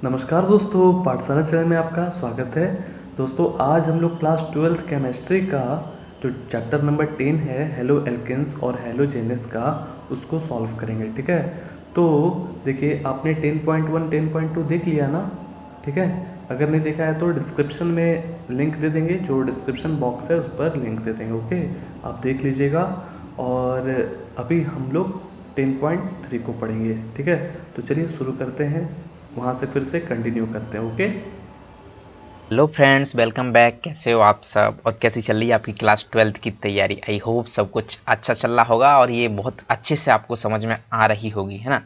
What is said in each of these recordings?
नमस्कार दोस्तों, पाठशाला चैनल में आपका स्वागत है। दोस्तों, आज हम लोग क्लास 12th केमिस्ट्री का जो चैप्टर नंबर 10 है हेलो एल्केन्स और हेलोजेनस का, उसको सॉल्व करेंगे। ठीक है, तो देखिए आपने 10.1 10.2 देख लिया ना। ठीक है, अगर नहीं देखा है तो डिस्क्रिप्शन में लिंक दे देंगे, जो डिस्क्रिप्शन बॉक्स है उस पर लिंक दे देंगे। ओके, आप देख लीजिएगा। और अभी हम लोग 10.3 को पढ़ेंगे। ठीक है, तो चलिए शुरू करते हैं, वहाँ से फिर से कंटिन्यू करते हैं। Okay, hello friends, welcome back. कैसे हो आप सब और कैसी चल रही है आपकी क्लास 12th की तैयारी। आई होप सब कुछ अच्छा चल रहा होगा और ये बहुत अच्छे से आपको समझ में आ रही होगी, है ना।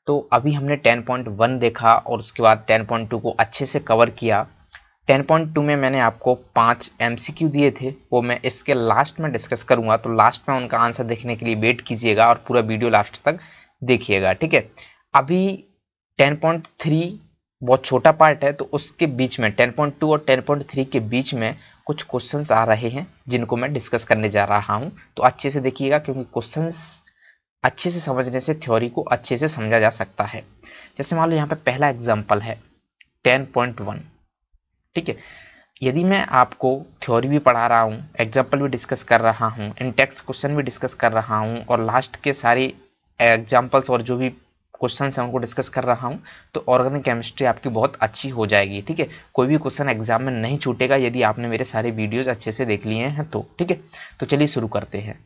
तो अभी हमने 10.1 देखा और उसके बाद 10.2 को अच्छे से कवर किया। 10.2 में मैंने आपको 5 MCQ दिए थे, वो मैं इसके लास्ट में डिस्कस करूंगा, तो लास्ट में उनका आंसर देखने के लिए वेट कीजिएगा और पूरा वीडियो लास्ट तक देखिएगा। ठीक है, अभी 10.3 बहुत छोटा पार्ट है, तो उसके बीच में 10.2 और 10.3 के बीच में कुछ क्वेश्चंस आ रहे हैं जिनको मैं डिस्कस करने जा रहा हूं। तो अच्छे से देखिएगा, क्योंकि क्वेश्चंस अच्छे से समझने से थ्योरी को अच्छे से समझा जा सकता है। जैसे मान लो यहाँ पे पहला एग्जाम्पल है 10.1। ठीक है, यदि मैं आपको थ्योरी भी पढ़ा रहा हूँ, एग्जाम्पल भी डिस्कस कर रहा हूँ, इन टेक्स्ट क्वेश्चन भी डिस्कस कर रहा हूँ और लास्ट के सारे एग्जाम्पल्स और जो भी क्वेश्चन है उनको डिस्कस कर रहा हूँ, तो ऑर्गेनिक केमिस्ट्री आपकी बहुत अच्छी हो जाएगी। ठीक है, कोई भी क्वेश्चन एग्जाम में नहीं छूटेगा यदि आपने मेरे सारे वीडियोज अच्छे से देख लिए हैं तो। ठीक है, तो चलिए शुरू करते हैं।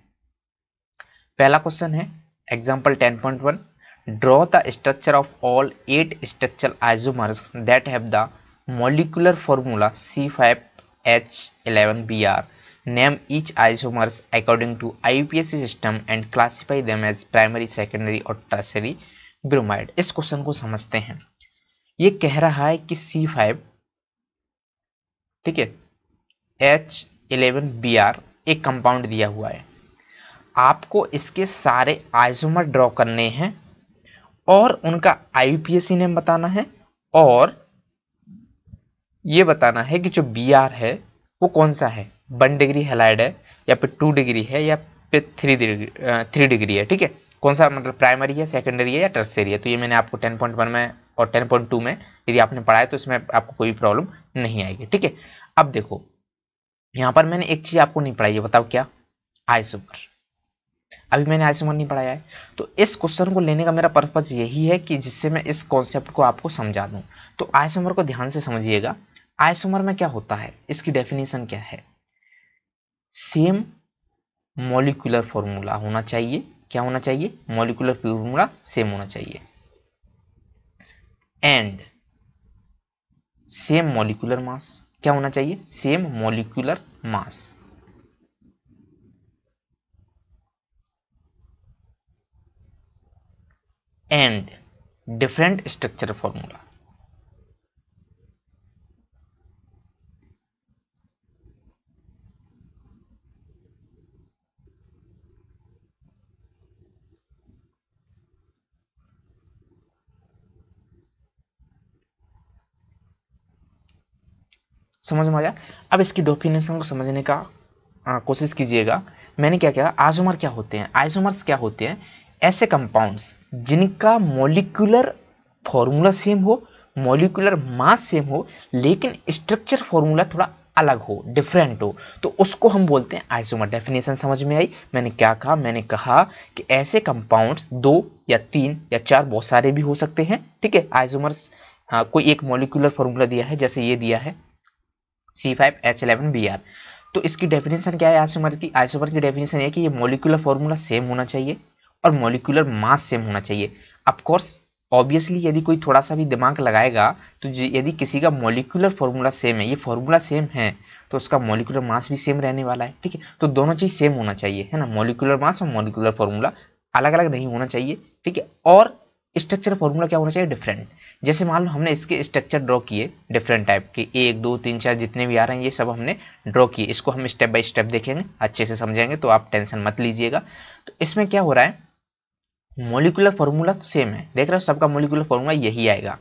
पहला क्वेश्चन है example 10.1। Draw the structure of all 8 structural isomers that have the molecular formula C5H11Br. Name each isomers according to IUPAC system and classify them as primary, secondary और tertiary bromide। इस क्वेश्चन को समझते हैं। ये कह रहा है कि C5, ठीक है, H11Br एक कंपाउंड दिया हुआ है, आपको इसके सारे आइसोमर ड्रॉ करने हैं और उनका IUPAC नेम बताना है और ये बताना है कि जो बी आर है वो कौन सा है, 1 डिग्री हेलाइड है या फिर 2 डिग्री है या फिर 3 डिग्री है। ठीक है, कौन सा मतलब प्राइमरी है, सेकेंडरी है या टर्सरी है। तो ये मैंने आपको 10.1 में और 10.2 में यदि आपने पढ़ा है तो इसमें आपको कोई प्रॉब्लम नहीं आएगी। ठीक है, अब देखो यहाँ पर मैंने एक चीज आपको नहीं पढ़ाई है, बताओ क्या, आइसोमर। अभी मैंने आइसोमर नहीं पढ़ाया है, तो इस क्वेश्चन को लेने का मेरा पर्पज यही है कि जिससे मैं इस कॉन्सेप्ट को आपको समझा दूं। तो आइसोमर को ध्यान से समझिएगा। आइसोमर में क्या होता है, इसकी डेफिनेशन क्या है, सेम मॉलिक्यूलर फॉर्मूला होना चाहिए। क्या होना चाहिए, मॉलिक्यूलर फॉर्मूला सेम होना चाहिए एंड सेम मॉलिक्यूलर मास। क्या होना चाहिए, same molecular mass and different structure formula. समझ में आया। अब इसकी डेफिनेशन को समझने का कोशिश कीजिएगा। मैंने क्या किया, आइसोमर क्या होते हैं, आइसोमर्स क्या होते हैं, ऐसे कंपाउंड्स जिनका मॉलिक्यूलर फॉर्मूला सेम हो, मॉलिक्यूलर मास सेम हो, लेकिन स्ट्रक्चर फॉर्मूला थोड़ा अलग हो, डिफरेंट हो, तो उसको हम बोलते हैं आइसोमर। डेफिनेशन समझ में आई। मैंने क्या कहा, मैंने कहा कि ऐसे कंपाउंड्स 2 या 3 या 4, बहुत सारे भी हो सकते हैं। ठीक है, आइसोमर्स कोई एक मॉलिक्यूलर फॉर्मूला दिया है, जैसे ये दिया है C5H11Br। तो इसकी डेफिनेशन क्या है आइसोमर की, आइसोमर की डेफिनेशन है कि ये मॉलिक्यूलर फॉर्मूला सेम होना चाहिए और मॉलिक्यूलर मास सेम होना चाहिए। ऑफ कोर्स ऑब्वियसली यदि कोई थोड़ा सा भी दिमाग लगाएगा तो यदि किसी का मॉलिक्यूलर फॉर्मूला सेम है, ये फॉर्मूला सेम है, तो उसका मॉलिक्यूलर मास भी सेम रहने वाला है। ठीक है, तो दोनों चीज सेम होना चाहिए, है ना, मॉलिक्यूलर मास और मॉलिक्यूलर फॉर्मूला अलग अलग नहीं होना चाहिए। ठीक है, और स्ट्रक्चर फॉर्मूला क्या होना चाहिए, डिफरेंट। जैसे मान लो हमने इसके स्ट्रक्चर ड्रॉ किए डिफरेंट टाइप के, 1 2 3 4 जितने भी आ रहे हैं ये सब हमने ड्रॉ किए। इसको हम स्टेप बाय स्टेप देखेंगे, अच्छे से समझेंगे, तो आप टेंशन मत लीजिएगा। तो इसमें क्या हो रहा है, मॉलिक्यूलर फॉर्मूला तो सेम है, देख रहे हो, सबका मॉलिक्यूलर फॉर्मूला यही आएगा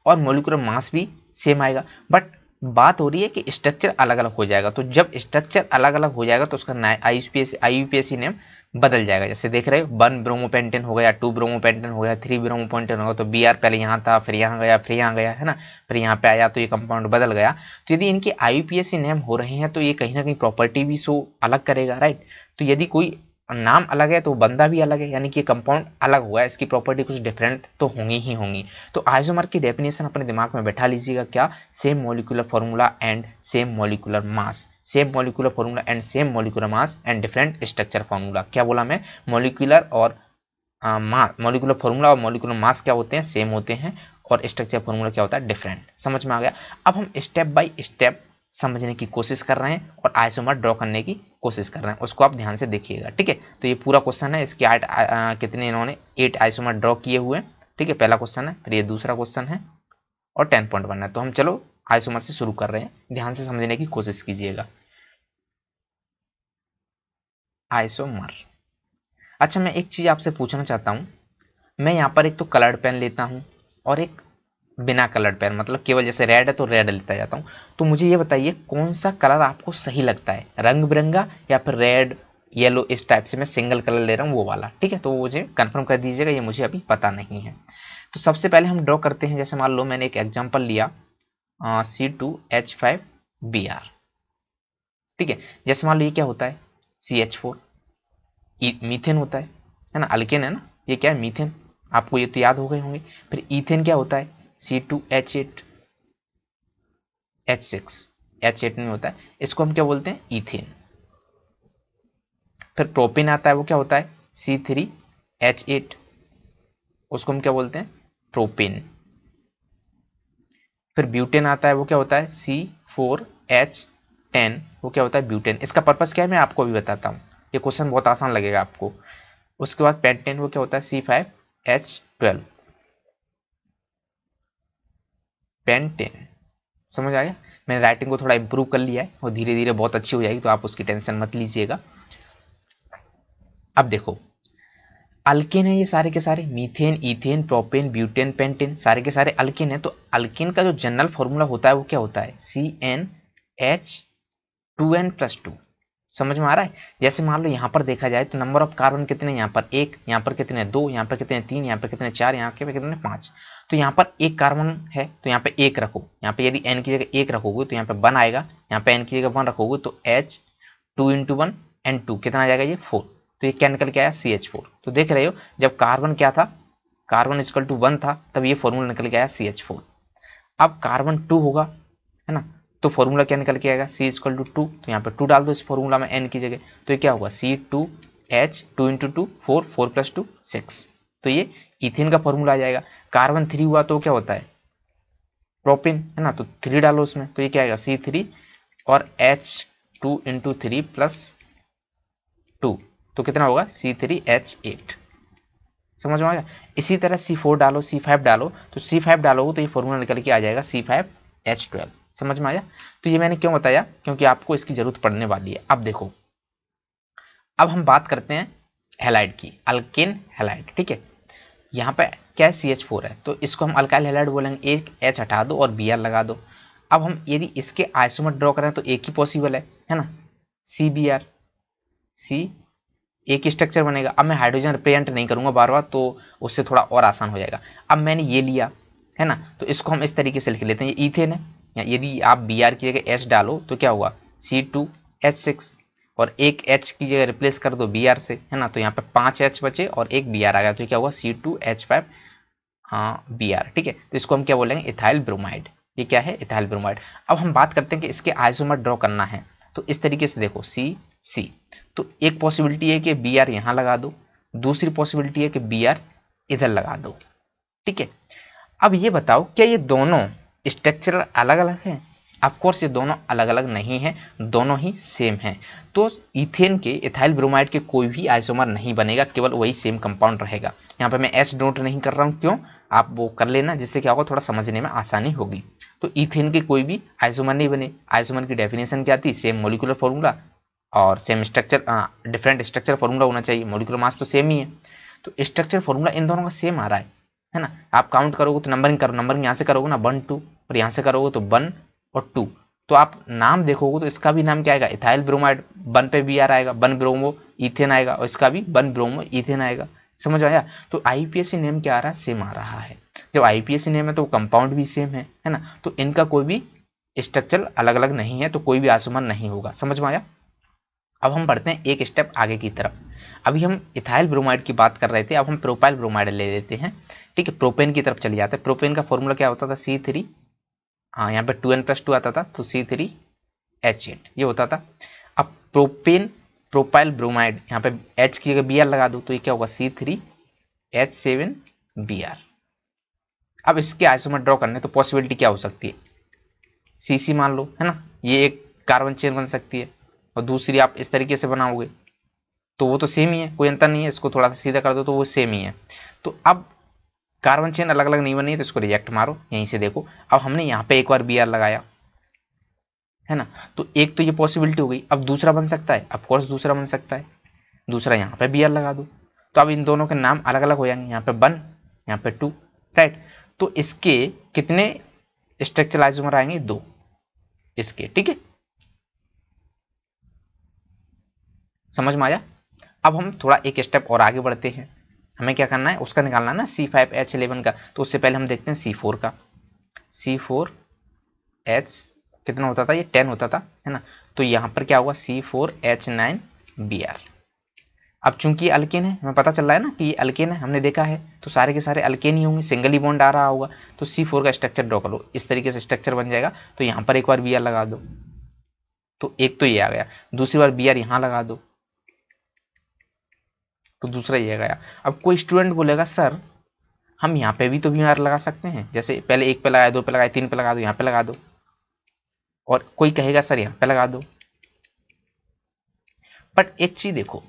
और मॉलिक्यूलर मास भी सेम आएगा, बट बात हो रही है कि स्ट्रक्चर अलग अलग हो जाएगा। तो जब स्ट्रक्चर अलग अलग हो जाएगा तो उसका IUPAC नेम बदल जाएगा। जैसे देख रहे हो 1 ब्रोमोपेंटेन हो गया, 2 ब्रोमोपेंटेन हो गया, 3 ब्रोमोपेंटेन हो गया, तो बी आर पहले यहाँ था, फिर यहाँ गया, फिर यहाँ गया, है ना, फिर यहाँ पे आया तो ये कंपाउंड बदल गया। तो यदि इनके आईयूपीएसी नेम हो रहे हैं तो ये कहीं ना कहीं प्रॉपर्टी भी शो अलग करेगा, राइट। तो यदि कोई नाम अलग है तो बंदा भी अलग है, यानी कि कंपाउंड अलग हुआ है, इसकी प्रॉपर्टी कुछ डिफरेंट तो होंगी ही होंगी। तो आइसोमर की डेफिनेशन अपने दिमाग में बैठा लीजिएगा, क्या, same molecular formula and same molecular mass, same molecular formula and same molecular mass and different structure formula. क्या बोला मैं, मॉलिक्यूलर और मॉलिक्यूलर फॉर्मूला और मॉलिक्यूलर मास क्या होते हैं, सेम होते हैं, और स्ट्रक्चर फॉर्मूला क्या होता है, डिफरेंट। समझ में आ गया। अब हम स्टेप बाय स्टेप समझने की कोशिश कर रहे हैं और आइसोमर ड्रॉ करने की कोशिश कर रहे हैं, उसको आप ध्यान से देखिएगा, ठीक है। तो ये पूरा क्वेश्चन है, इसके 8 कितने इन्होंने 8 आइसोमर ड्रॉ किए हुए हैं, ठीक है, पहला क्वेश्चन है, फिर ये दूसरा क्वेश्चन है और 10 पॉइंट बनना है। तो हम चलो आइसोमर से शुरू कर रहे हैं, ध्यान से समझने की कोशिश कीजिएगा। आइसोमर, अच्छा मैं एक चीज आपसे पूछना चाहता हूं, मैं यहाँ पर एक तो कलर्ड पेन लेता हूं और एक बिना कलर्ड पेन, मतलब केवल जैसे रेड है तो रेड लेता जाता हूं। तो मुझे ये बताइए कौन सा कलर आपको सही लगता है, रंग बिरंगा या फिर रेड येलो, इस टाइप से मैं सिंगल कलर ले रहा हूँ वो वाला, ठीक है। तो मुझे कंफर्म कर दीजिएगा, ये मुझे अभी पता नहीं है। तो सबसे पहले हम ड्रॉ करते हैं, जैसे मान लो मैंने एक एग्जाम्पल लिया C2H5Br, ठीक है। जैसे मान लो ये क्या होता है, CH4, मीथेन होता है ना, अल्केन है ना, ये क्या है, मीथेन, आपको ये तो याद हो गए होंगे। फिर ईथेन क्या होता है, C2H8H6, H8 में होता है, इसको हम क्या बोलते हैं, ईथेन। फिर प्रोपेन आता है, वो क्या होता है, C3H8, उसको हम क्या बोलते हैं, प्रोपेन। फिर ब्यूटेन आता है, वो क्या होता है, C4H10, वो क्या होता है, ब्यूटेन। इसका पर्पस क्या है मैं आपको अभी बताता हूँ, ये क्वेश्चन बहुत आसान लगेगा आपको। उसके बाद पेंटेन, वो क्या होता है, C5H12, पेंटेन। समझ आया, मैंने राइटिंग को थोड़ा इंप्रूव कर लिया है और धीरे धीरे बहुत अच्छी हो जाएगी, तो आप उसकी टेंशन मत लीजिएगा। अब देखो अल्केन है ये सारे के सारे, methane, ethane, propane, butane, pentane, सारे के सारे अल्केन है। तो अल्केन का जो जनरल फॉर्मूला होता है वो क्या होता है, CnH2n+2। समझ में आ रहा है। जैसे मान लो यहाँ पर देखा जाए तो नंबर ऑफ कार्बन कितने, यहाँ पर 1, यहाँ पर कितने 2, यहाँ पर कितने 3, यहाँ पर कितने 4, यहाँ पे कितने 5। तो यहाँ पर एक कार्बन है तो यहाँ पे 1 रखो, यहाँ पे यदि n की जगह 1 रखोगे तो यहाँ पे 1 आएगा, यहाँ पे n की जगह 1 रखोगे तो H2 × 1 N2 कितना आ जाएगा, ये 4। तो ये क्या निकल के आया, CH4। तो देख रहे हो जब कार्बन क्या था, कार्बन इक्वल टू 1 था, तब ये फॉर्मूला निकल के आया CH4। अब कार्बन 2 होगा, है ना, तो फॉर्मूला क्या निकल के आएगा, C = 2, तो यहाँ पे 2 डाल दो इस फॉर्मूला में n की जगह, तो ये क्या होगा, C2H2 × 2 4, 4 + 2 6। तो ये इथेन का फॉर्मूला आ जाएगा। कार्बन 3 हुआ तो क्या होता है, प्रोपेन, है ना, तो 3 डालो उसमें, तो ये क्या आएगा, C3 और H2 × 3 + 2, तो कितना होगा, C3H8। समझ में आ गया। इसी तरह C4 डालो, C5 डालो, तो C5 डालोगे तो ये फॉर्मूला निकल के आ जाएगा C5H12। समझ में आया। तो ये मैंने क्यों बताया, क्योंकि आपको इसकी जरूरत पड़ने वाली है। अब देखो, अब हम बात करते हैं हैलाइड की, अल्केन हैलाइड, ठीक है। यहाँ पे क्या है, CH4 है, तो इसको हम अल्काइल हैलाइड बोलेंगे, एक H हटा दो और Br लगा दो। अब हम यदि इसके आइसोमर ड्रॉ करें तो एक ही पॉसिबल है ना, CBr, C एक स्ट्रक्चर बनेगा। अब मैं हाइड्रोजन रिप्रेजेंट नहीं करूंगा बार बार, तो उससे थोड़ा और आसान हो जाएगा। अब मैंने ये लिया है ना, तो इसको हम इस तरीके से लिख लेते हैं, ये ईथेन है, या यदि आप Br की जगह H डालो तो क्या हुआ, C2H6, और एक H की जगह रिप्लेस कर दो Br से, है ना, तो यहाँ पे 5 H बचे और एक Br आ गया, तो क्या हुआ, C2H5 Br, ठीक है। तो इसको हम क्या बोलेंगे, इथाइल ब्रोमाइड। ये क्या है, इथाइल ब्रोमाइड। अब हम बात करते हैं कि इसके आइसोमर ड्रॉ करना है, तो इस तरीके से देखो, C तो एक पॉसिबिलिटी है कि Br यहाँ लगा दो, दूसरी पॉसिबिलिटी है कि Br इधर लगा दो, ठीक है। अब ये बताओ क्या ये दोनों स्ट्रक्चर अलग अलग हैं, ऑफ कोर्स ये दोनों अलग अलग नहीं है, दोनों ही सेम हैं। तो इथेन के, इथाइल ब्रोमाइड के कोई भी आइसोमर नहीं बनेगा, केवल वही सेम कंपाउंड रहेगा। यहाँ पे मैं H नोट नहीं कर रहा हूँ, क्यों, आप वो कर लेना, जिससे क्या होगा, थोड़ा समझने में आसानी होगी। तो इथेन के कोई भी आइसोमर नहीं बने। आइसोमर की डेफिनेशन क्या थी, सेम मोलिकुलर फॉर्मूला और same structure, different structure formula होना चाहिए, मोलिकुलर मास तो सेम ही है। तो स्ट्रक्चर फॉर्मूला इन दोनों का सेम आ रहा है ना। आप काउंट करोगे तो नंबरिंग करो, नंबरिंग यहाँ से करोगे ना 1 2, और यहाँ से करोगे तो 1 और 2, तो आप नाम देखोगे तो इसका भी नाम क्या आएगा, इथाइल ब्रोमाइड, बन पे बी आर आएगा, बन ब्रोमो इथेन आएगा, और इसका भी बन ब्रोमो इथेन आएगा। समझ आया? तो आईपीएससी नेम क्या आ रहा है, सेम आ रहा है। जब आईपीएससी नेम है तो कंपाउंड भी सेम है ना, तो इनका कोई भी स्ट्रक्चर अलग अलग नहीं है, तो कोई भी आइसोमर नहीं होगा। समझ में आया? अब हम बढ़ते हैं एक स्टेप आगे की तरफ। अभी हम इथाइल ब्रोमाइड की बात कर रहे थे, अब हम प्रोपाइल ब्रोमाइड ले लेते हैं। ठीक है, प्रोपेन की तरफ चले जाते हैं। प्रोपेन का फॉर्मूला क्या होता था, C3, हाँ यहाँ पे 2n+2 आता था, तो C3H8 ये होता था। अब प्रोपेन प्रोपाइल ब्रोमाइड, यहाँ पे H की जगह Br लगा दो तो ये क्या होगा, C3H7Br। अब इसके आइसोमर ड्रॉ करने तो पॉसिबिलिटी क्या हो सकती है, CC मान लो, है ना, ये एक कार्बन चेन बन सकती है, और दूसरी आप इस तरीके से बनाओगे तो वो तो सेम ही है, कोई अंतर नहीं है। इसको थोड़ा सा सीधा कर दो तो वो सेम ही है। तो अब कार्बन चेन अलग अलग नहीं बनी है तो इसको रिजेक्ट मारो, यहीं से देखो। अब हमने यहाँ पे एक बार Br लगाया, है ना, तो एक तो ये पॉसिबिलिटी हो गई। अब दूसरा बन सकता है, ऑफ कोर्स दूसरा बन सकता है, दूसरा यहाँ पे Br लगा दो, तो अब इन दोनों के नाम अलग अलग हो जाएंगे, यहाँ पे 1, यहाँ पे 2, राइट। तो इसके कितने स्ट्रक्चरल आइसोमर आएंगे, 2 इसके। ठीक है, समझ में आया? अब हम थोड़ा एक स्टेप और आगे बढ़ते हैं। हमें क्या करना है, उसका निकालना है ना C5H11 का। तो उससे पहले हम देखते हैं C4 का। C4H कितना होता था, ये 10 होता था, है ना, तो यहाँ पर क्या होगा, C4H9Br। अब चूंकि अल्केन है, हमें पता चल रहा है ना कि ये अल्केन है, हमने देखा है, तो सारे के सारे अल्केन ही होंगे, सिंगल ही बॉन्ड आ रहा होगा। तो C4 का स्ट्रक्चर ड्रॉ कर लो, इस तरीके से स्ट्रक्चर बन जाएगा। तो यहाँ पर एक बार Br लगा दो, तो एक तो ये आ गया, दूसरी बार Br यहाँ लगा दो तो दूसरा ये गया। अब कोई स्टूडेंट बोलेगा सर हम यहाँ पे भी तो Br लगा सकते हैं, जैसे पहले 1 पे लगाया, 2 पे लगाया, 3 पे लगा दो, यहाँ पे लगा दो। और कोई कहेगा सर यहाँ पे लगा दो। बट एक चीज देखो,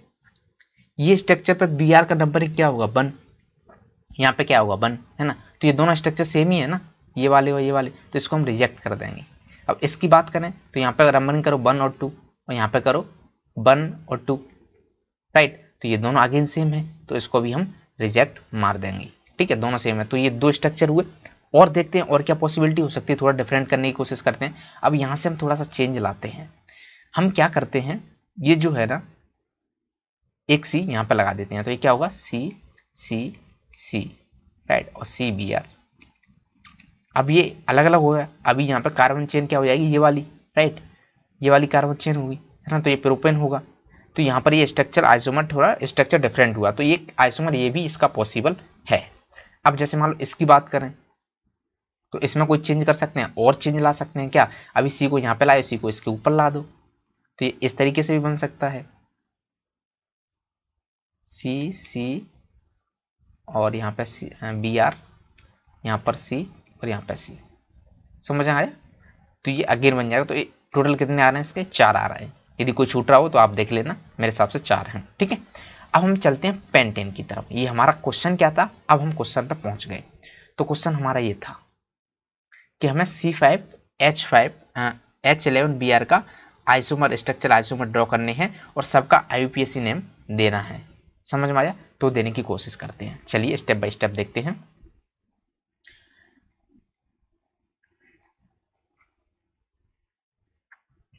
ये स्ट्रक्चर पे Br का नंबर क्या होगा, 1, यहाँ पे क्या होगा 1, है ना, तो ये दोनों स्ट्रक्चर सेम ही है ना, ये वाले और ये वाले, तो इसको हम रिजेक्ट कर देंगे। अब इसकी बात करें तो यहाँ पे नंबरिंग करो 1 और 2, और यहाँ पे करो 1 और 2, राइट। तो ये दोनों अगेन सेम है, तो इसको भी हम रिजेक्ट मार देंगे। ठीक है, दोनों सेम है, तो ये 2 स्ट्रक्चर हुए। और देखते हैं और क्या पॉसिबिलिटी हो सकती है, थोड़ा डिफरेंट करने की कोशिश करते हैं। अब यहाँ से हम थोड़ा सा चेंज लाते हैं। हम क्या करते हैं, ये जो है ना, एक C यहाँ पे लगा देते हैं, तो ये क्या होगा, C राइट, और CBr। अब ये अलग अलग हो गया। अभी यहाँ पे कार्बन चेन क्या हो जाएगी, ये वाली, राइट, ये वाली कार्बन चेन होगी, है ना, तो ये प्रोपेन होगा। तो यहाँ पर ये स्ट्रक्चर आइसोमर थोड़ा स्ट्रक्चर डिफरेंट हुआ, तो ये आइसोमर ये भी इसका पॉसिबल है। अब जैसे मान लो इसकी बात करें तो इसमें कोई चेंज कर सकते हैं, और चेंज ला सकते हैं क्या, अभी C को यहाँ पे लाए, C को इसके ऊपर ला दो, तो ये इस तरीके से भी बन सकता है, C और यहाँ पे Br, यहाँ पर C और यहाँ पे C। समझ आया? तो ये अगेन बन जाएगा। तो ये टोटल कितने आ रहे हैं, इसके 4 आ रहे हैं। यदि कोई छूट रहा हो तो आप देख लेना, मेरे हिसाब से 4 हैं। ठीक है, अब हम चलते हैं पेंटेन की तरफ। ये हमारा क्वेश्चन क्या था, अब हम क्वेश्चन पे पहुंच गए। तो क्वेश्चन हमारा ये था कि हमें C5H11Br का आइसोमर स्ट्रक्चर आइसोमर ड्रॉ करने हैं और सबका IUPAC नेम देना है। समझ में आया? तो देने की कोशिश करते हैं। चलिए स्टेप बाय स्टेप देखते हैं।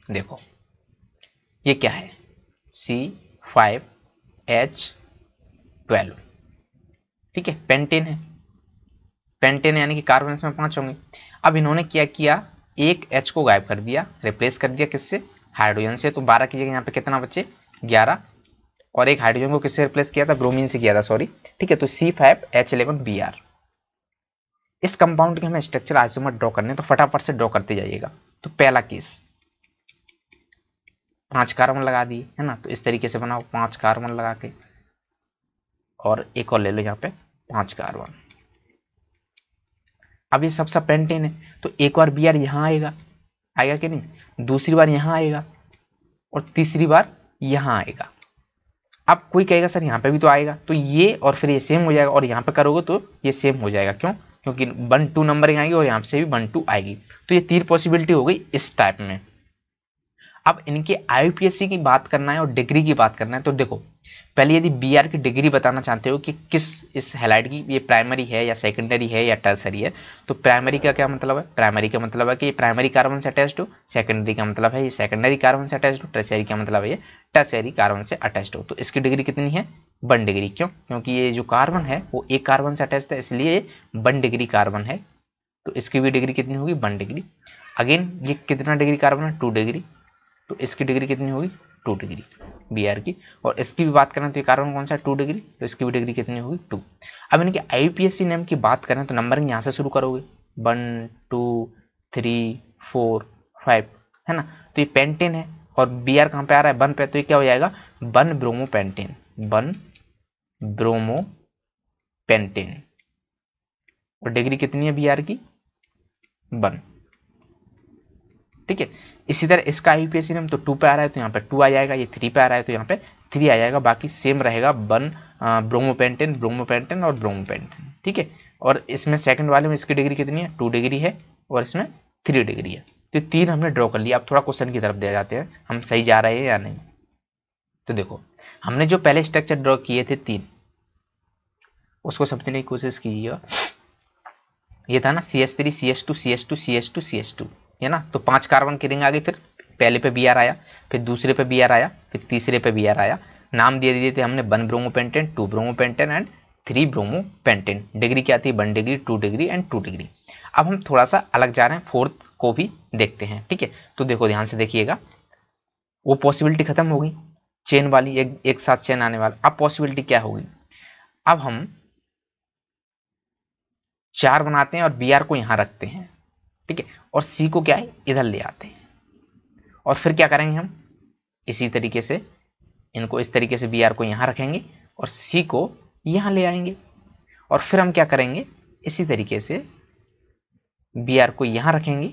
देखो ये क्या है, C5H12, ठीक है, पेंटेन है। पेंटेन यानी कि कार्बन इसमें 5 होंगे। अब इन्होंने क्या किया, एक H को गायब कर दिया, रिप्लेस कर दिया किससे, हाइड्रोजन से। तो 12 की जगह यहाँ पे कितना बचे, 11, और एक हाइड्रोजन को किससे रिप्लेस किया था, ब्रोमीन से किया था, सॉरी। ठीक है, तो C5H11Br। इस कंपाउंड के हमें स्ट्रक्चर आइसोमर ड्रॉ करने, तो फटाफट से ड्रॉ करते जाइएगा। तो पहला केस 5 कार्बन लगा दिए, है ना, तो इस तरीके से बनाओ, 5 कार्बन लगा के, और एक और ले लो यहाँ पे 5 कार्बन। अब ये सबसे पेंटेन है, तो एक बार Br यहाँ आएगा, आएगा कि नहीं, दूसरी बार यहाँ आएगा, और तीसरी बार यहाँ आएगा। अब कोई कहेगा सर यहाँ पे भी तो आएगा, तो ये और फिर ये सेम हो जाएगा, और यहाँ पे करोगे तो ये सेम हो जाएगा। क्यों? क्योंकि 1 2 नंबरिंग आएगी और यहाँ से भी 1 2 आएगी। तो ये 3 पॉसिबिलिटी हो गई इस टाइप में। अब इनके IUPAC की बात करना है और डिग्री की बात करना है, तो देखो पहले यदि BR की डिग्री बताना चाहते हो कि किस इस हैलाइड की ये प्राइमरी है या सेकेंडरी है या टर्सरी है, तो प्राइमरी का क्या मतलब है? प्राइमरी का मतलब है कि ये प्राइमरी कार्बन से अटैच्ड हो, सेकेंडरी का मतलब है ये सेकेंडरी कार्बन से अटैच्ड हो, टर्सरी का मतलब है ये टर्सरी कार्बन से अटैच्ड हो। तो इसकी डिग्री कितनी है? 1 डिग्री। क्यों? क्योंकि ये जो कार्बन है वो एक कार्बन से अटैच्ड है, इसलिए 1 डिग्री कार्बन है, तो इसकी भी डिग्री कितनी होगी? 1 डिग्री। अगेन ये कितना डिग्री कार्बन है? 2 डिग्री, तो इसकी डिग्री कितनी होगी? 2 डिग्री BR की। और इसकी भी बात करें तो ये कार्बन कौन सा है? 2 डिग्री, तो इसकी भी डिग्री कितनी होगी? 2। अब इनके IUPAC नेम की बात करें तो नंबरिंग यहाँ से शुरू करोगे, 1 2 3 4 5, है ना। तो ये पेंटेन है और BR कहाँ पे आ रहा है? 1 पे, तो ये क्या हो जाएगा? 1 ब्रोमोपेंटेन, 1 ब्रोमोपेंटेन। और डिग्री कितनी है BR की? 1। ठीक है। इसी तरह इसका IUPAC नेम तो 2 पे आ रहा है तो यहाँ पे 2 आ जाएगा, ये 3 पे आ रहा है तो यहाँ पे 3 आ जाएगा, बाकी सेम रहेगा 1 ब्रोमोपेंटेन, ब्रोमोपेंटेन और ब्रोमोपेंटेन। ठीक है। और इसमें सेकंड वाले में इसकी डिग्री कितनी है? 2 डिग्री है और इसमें 3 डिग्री है। तो 3 हमने ड्रॉ कर लिया। अब थोड़ा क्वेश्चन की तरफ दे जाते हैं, हम सही जा रहे हैं या नहीं। तो देखो हमने जो पहले स्ट्रक्चर ड्रॉ किए थे 3, उसको समझने की कोशिश कीजिएगा। ये था ना CH3 CH2 CH2 CH2 CH2, है ना। तो 5 कार्बन की रिंग आ गई, फिर पहले पे BR आया, फिर दूसरे पे BR आया, फिर तीसरे पे BR आया। नाम दे दिए थे हमने 1 bromopentane, 2 bromopentane and 3 bromopentane. Degree क्या आती है? 1 डिग्री, 2 डिग्री एंड 2 डिग्री। अब हम थोड़ा सा अलग जा रहे हैं, 4th को भी देखते हैं। ठीक है। तो देखो ध्यान से देखिएगा, वो पॉसिबिलिटी खत्म हो गई चेन वाली, एक साथ चेन आने वाला। अब पॉसिबिलिटी क्या होगी? अब हम 4 बनाते हैं और BR को यहां रखते हैं, ठीक है, और C को क्या है? इधर ले आते हैं। और फिर क्या करेंगे हम? इसी तरीके से इनको इस तरीके से BR को यहां रखेंगे और C को यहां ले आएंगे। और फिर हम क्या करेंगे? इसी तरीके से BR को यहां रखेंगे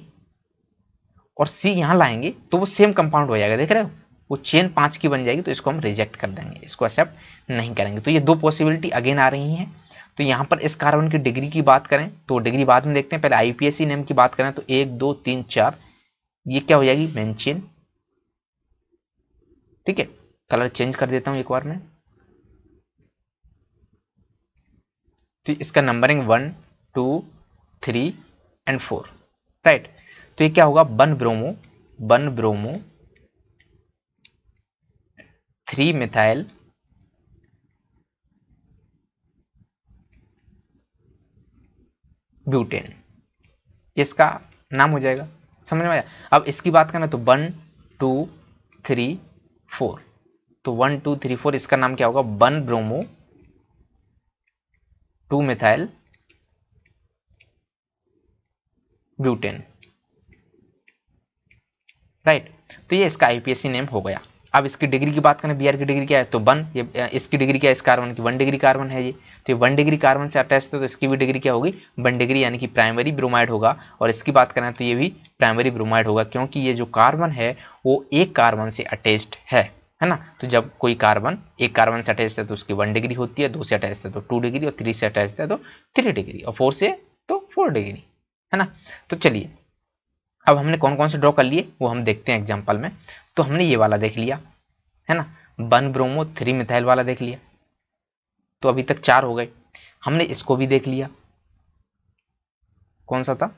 और C यहां लाएंगे, तो वो सेम कंपाउंड हो जाएगा। देख रहे हो, वो चेन 5 की बन जाएगी, तो इसको हम रिजेक्ट कर देंगे, इसको एक्सेप्ट नहीं करेंगे। तो ये 2 पॉसिबिलिटी अगेन आ रही हैं। तो यहां पर इस कार्बन की डिग्री की बात करें तो डिग्री बाद में देखते हैं, पहले IUPAC नेम की बात करें तो 1 2 3 4, ये क्या हो जाएगी? Main chain. ठीक है। कलर चेंज कर देता हूं एक बार में। तो इसका नंबरिंग 1 2 3 एंड 4, राइट। तो ये क्या होगा? 1 ब्रोमो, 1 ब्रोमो 3 मिथाइल ब्यूटेन, इसका नाम हो जाएगा। समझ में आया? अब इसकी बात करें तो 1 2 3 4, तो 1 2 3 4 इसका नाम क्या होगा? 1 ब्रोमो 2 मिथाइल ब्यूटेन, राइट। तो ये इसका IUPAC नेम हो गया। अब इसकी डिग्री की बात करें, BR की डिग्री क्या है? तो 1, ये इसकी डिग्री क्या है? इस कार्बन की 1 डिग्री कार्बन है ये, तो ये 1 डिग्री कार्बन से अटैच है, तो इसकी भी डिग्री क्या होगी? 1 डिग्री, यानी कि प्राइमरी ब्रोमाइड होगा। और इसकी बात करें तो ये भी प्राइमरी ब्रोमाइड होगा, क्योंकि ये जो कार्बन है वो एक कार्बन से अटैच्ड है ना। तो जब कोई कार्बन एक कार्बन से अटैच्ड है तो उसकी 1 डिग्री होती है, 2 से अटैच्ड है तो 2 डिग्री, और 3 से अटैच्ड है तो 3 डिग्री, और 4 से तो 4 डिग्री, है ना। तो चलिए अब हमने कौन कौन से ड्रॉ कर लिए वो हम देखते हैं एग्जांपल में। तो हमने ये वाला देख लिया, है ना, 1 ब्रोमो 3 मिथाइल वाला देख लिया, तो अभी तक 4 हो गए। हमने इसको भी देख लिया, कौन सा था?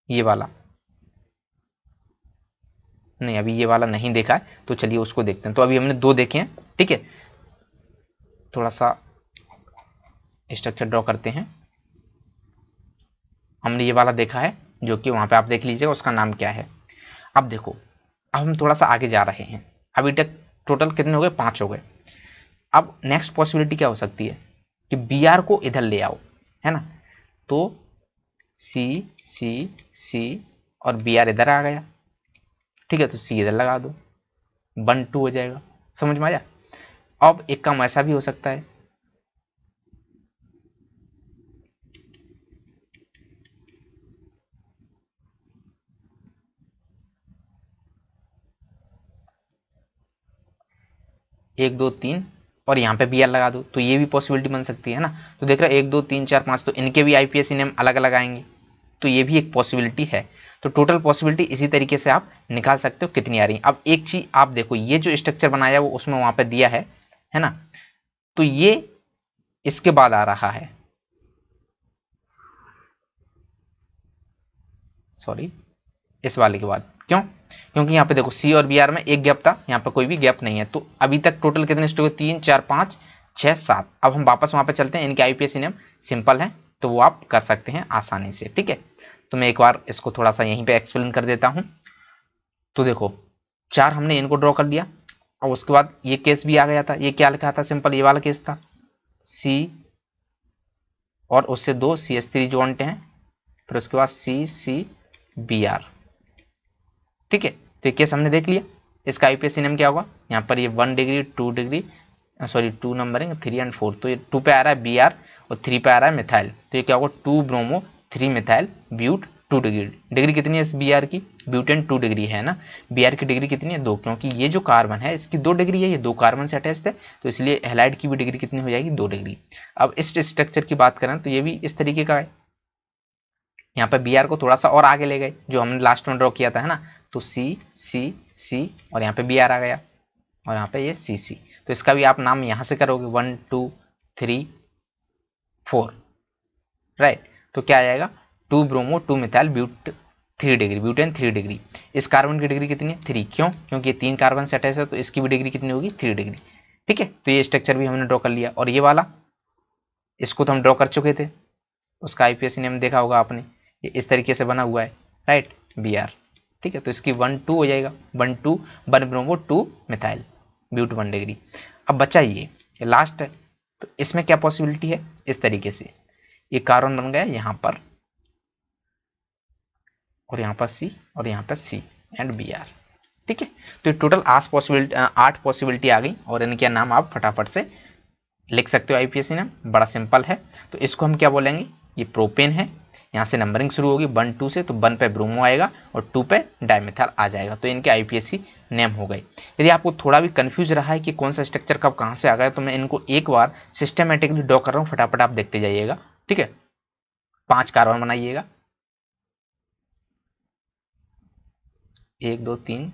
ये वाला नहीं, अभी ये वाला नहीं देखा है, तो चलिए उसको देखते हैं। तो अभी हमने 2 देखे हैं, ठीक है। थोड़ा सा स्ट्रक्चर ड्रॉ करते हैं। हमने ये वाला देखा है, जो कि वहां पे आप देख लीजिएगा उसका नाम क्या है। अब देखो, अब हम थोड़ा सा आगे जा रहे हैं। अभी तक टोटल कितने हो गए? 5 हो गए। अब नेक्स्ट पॉसिबिलिटी क्या हो सकती है कि BR को इधर ले आओ, है ना। तो C C C और BR इधर आ गया, ठीक है, तो C इधर लगा दो, 1 2 हो जाएगा। समझ में आया? अब एक काम ऐसा भी हो सकता है, एक 2 3 और यहाँ पे BR लगा दो, तो ये भी पॉसिबिलिटी बन सकती है ना। तो देख रहे हो 1 2 3 4 5, तो इनके भी IUPAC नेम अलग अलग आएंगे, तो ये भी एक पॉसिबिलिटी है। तो टोटल पॉसिबिलिटी इसी तरीके से आप निकाल सकते हो कितनी आ रही है। अब एक चीज आप देखो, ये जो स्ट्रक्चर बनाया वो उसमें वहां पे दिया है ना, तो ये इसके बाद आ रहा है, सॉरी इस वाले के बाद। क्यों? क्योंकि यहाँ पे देखो सी और बी आर में एक गैप था, यहाँ पे कोई भी गैप नहीं है। तो अभी तक टोटल कितने स्टोर, 3 4 5 6 7। अब हम वापस वहां पे चलते हैं। इनके आईपीएससी नेम सिंपल है, तो वो आप कर सकते हैं आसानी से। ठीक है, तो मैं एक बार इसको थोड़ा सा यहीं पे एक्सप्लेन कर देता हूं। तो देखो 4 हमने इनको ड्रॉ कर लिया, और उसके बाद ये केस भी आ गया था। ये क्या लिखा था? सिंपल ये वाला केस था, सी और उससे 2 CH3 जोड़ते हैं, फिर उसके बाद CCBr। ठीक है, तो ये केस हमने देख लिया। इसका आईपीएससी नेम क्या होगा? यहाँ पर ये 1 degree 2 degree, sorry 2 numbering 3 and 4, तो ये 2 पे आ रहा है Br और 3 पे आ रहा है मिथाइल। तो ये क्या होगा? 2 bromo 3 methyl but 2 degree. Degree कितनी है इस Br की? ब्यूटेन 2 डिग्री है ना। Br की डिग्री कितनी है? 2, क्योंकि ये जो कार्बन है इसकी 2 डिग्री है, ये 2 कार्बन से अटैच्ड है, तो इसलिए हैलाइड की भी डिग्री कितनी हो जाएगी? 2 डिग्री। अब इस स्ट्रक्चर की बात करें तो ये भी इस तरीके का है। यहाँ पे Br को थोड़ा सा और आगे ले गए, जो हमने लास्ट में ड्रॉ किया था, है ना। तो C और यहाँ पे Br आ गया, और यहाँ पे ये CC। तो इसका भी आप नाम यहाँ से करोगे 1 2 3 4, राइट। तो क्या आ जाएगा? 2 bromo 2 methyl but 3 degree, butane 3 degree. इस कार्बन की डिग्री कितनी है? 3। क्यों? क्योंकि ये 3 कार्बन से अटैच है, तो इसकी भी डिग्री कितनी होगी? 3 डिग्री। ठीक है, तो ये स्ट्रक्चर भी हमने ड्रॉ कर लिया। और ये वाला, इसको तो हम ड्रॉ कर चुके थे, उसका आईपीएससी नेम देखा होगा आपने, ये इस तरीके से बना हुआ है, राइट, Br। ठीक है, तो इसकी 1 2 हो जाएगा, 1 2 1 ब्रोमो 2 मिथाइल ब्यूट 1 डिग्री। अब बचा ये लास्ट है, तो इसमें क्या पॉसिबिलिटी है? इस तरीके से ये कार्बन बन गया यहाँ पर, और यहाँ पर C और यहाँ पर C एंड Br। ठीक है, तो ये टोटल 8 पॉसिबिलिटी आ गई, और इनके नाम आप फटाफट से लिख सकते हो। आईपीएससी नेम बड़ा सिंपल है। तो इसको हम क्या बोलेंगे? ये प्रोपेन है। यहाँ से नंबरिंग शुरू होगी 1 2 से, तो 1 पे ब्रोमो आएगा और 2 पे डाइमिथाइल आ जाएगा। तो इनके आईपीएससी नेम हो गए। यदि आपको थोड़ा भी कंफ्यूज रहा है कि कौन सा स्ट्रक्चर कब कहाँ से आ गया, तो मैं इनको एक बार सिस्टमेटिकली ड्रॉ कर रहा हूँ, फटाफट आप देखते जाइएगा। ठीक है, 5 कार्बन बनाइएगा, 1 2 3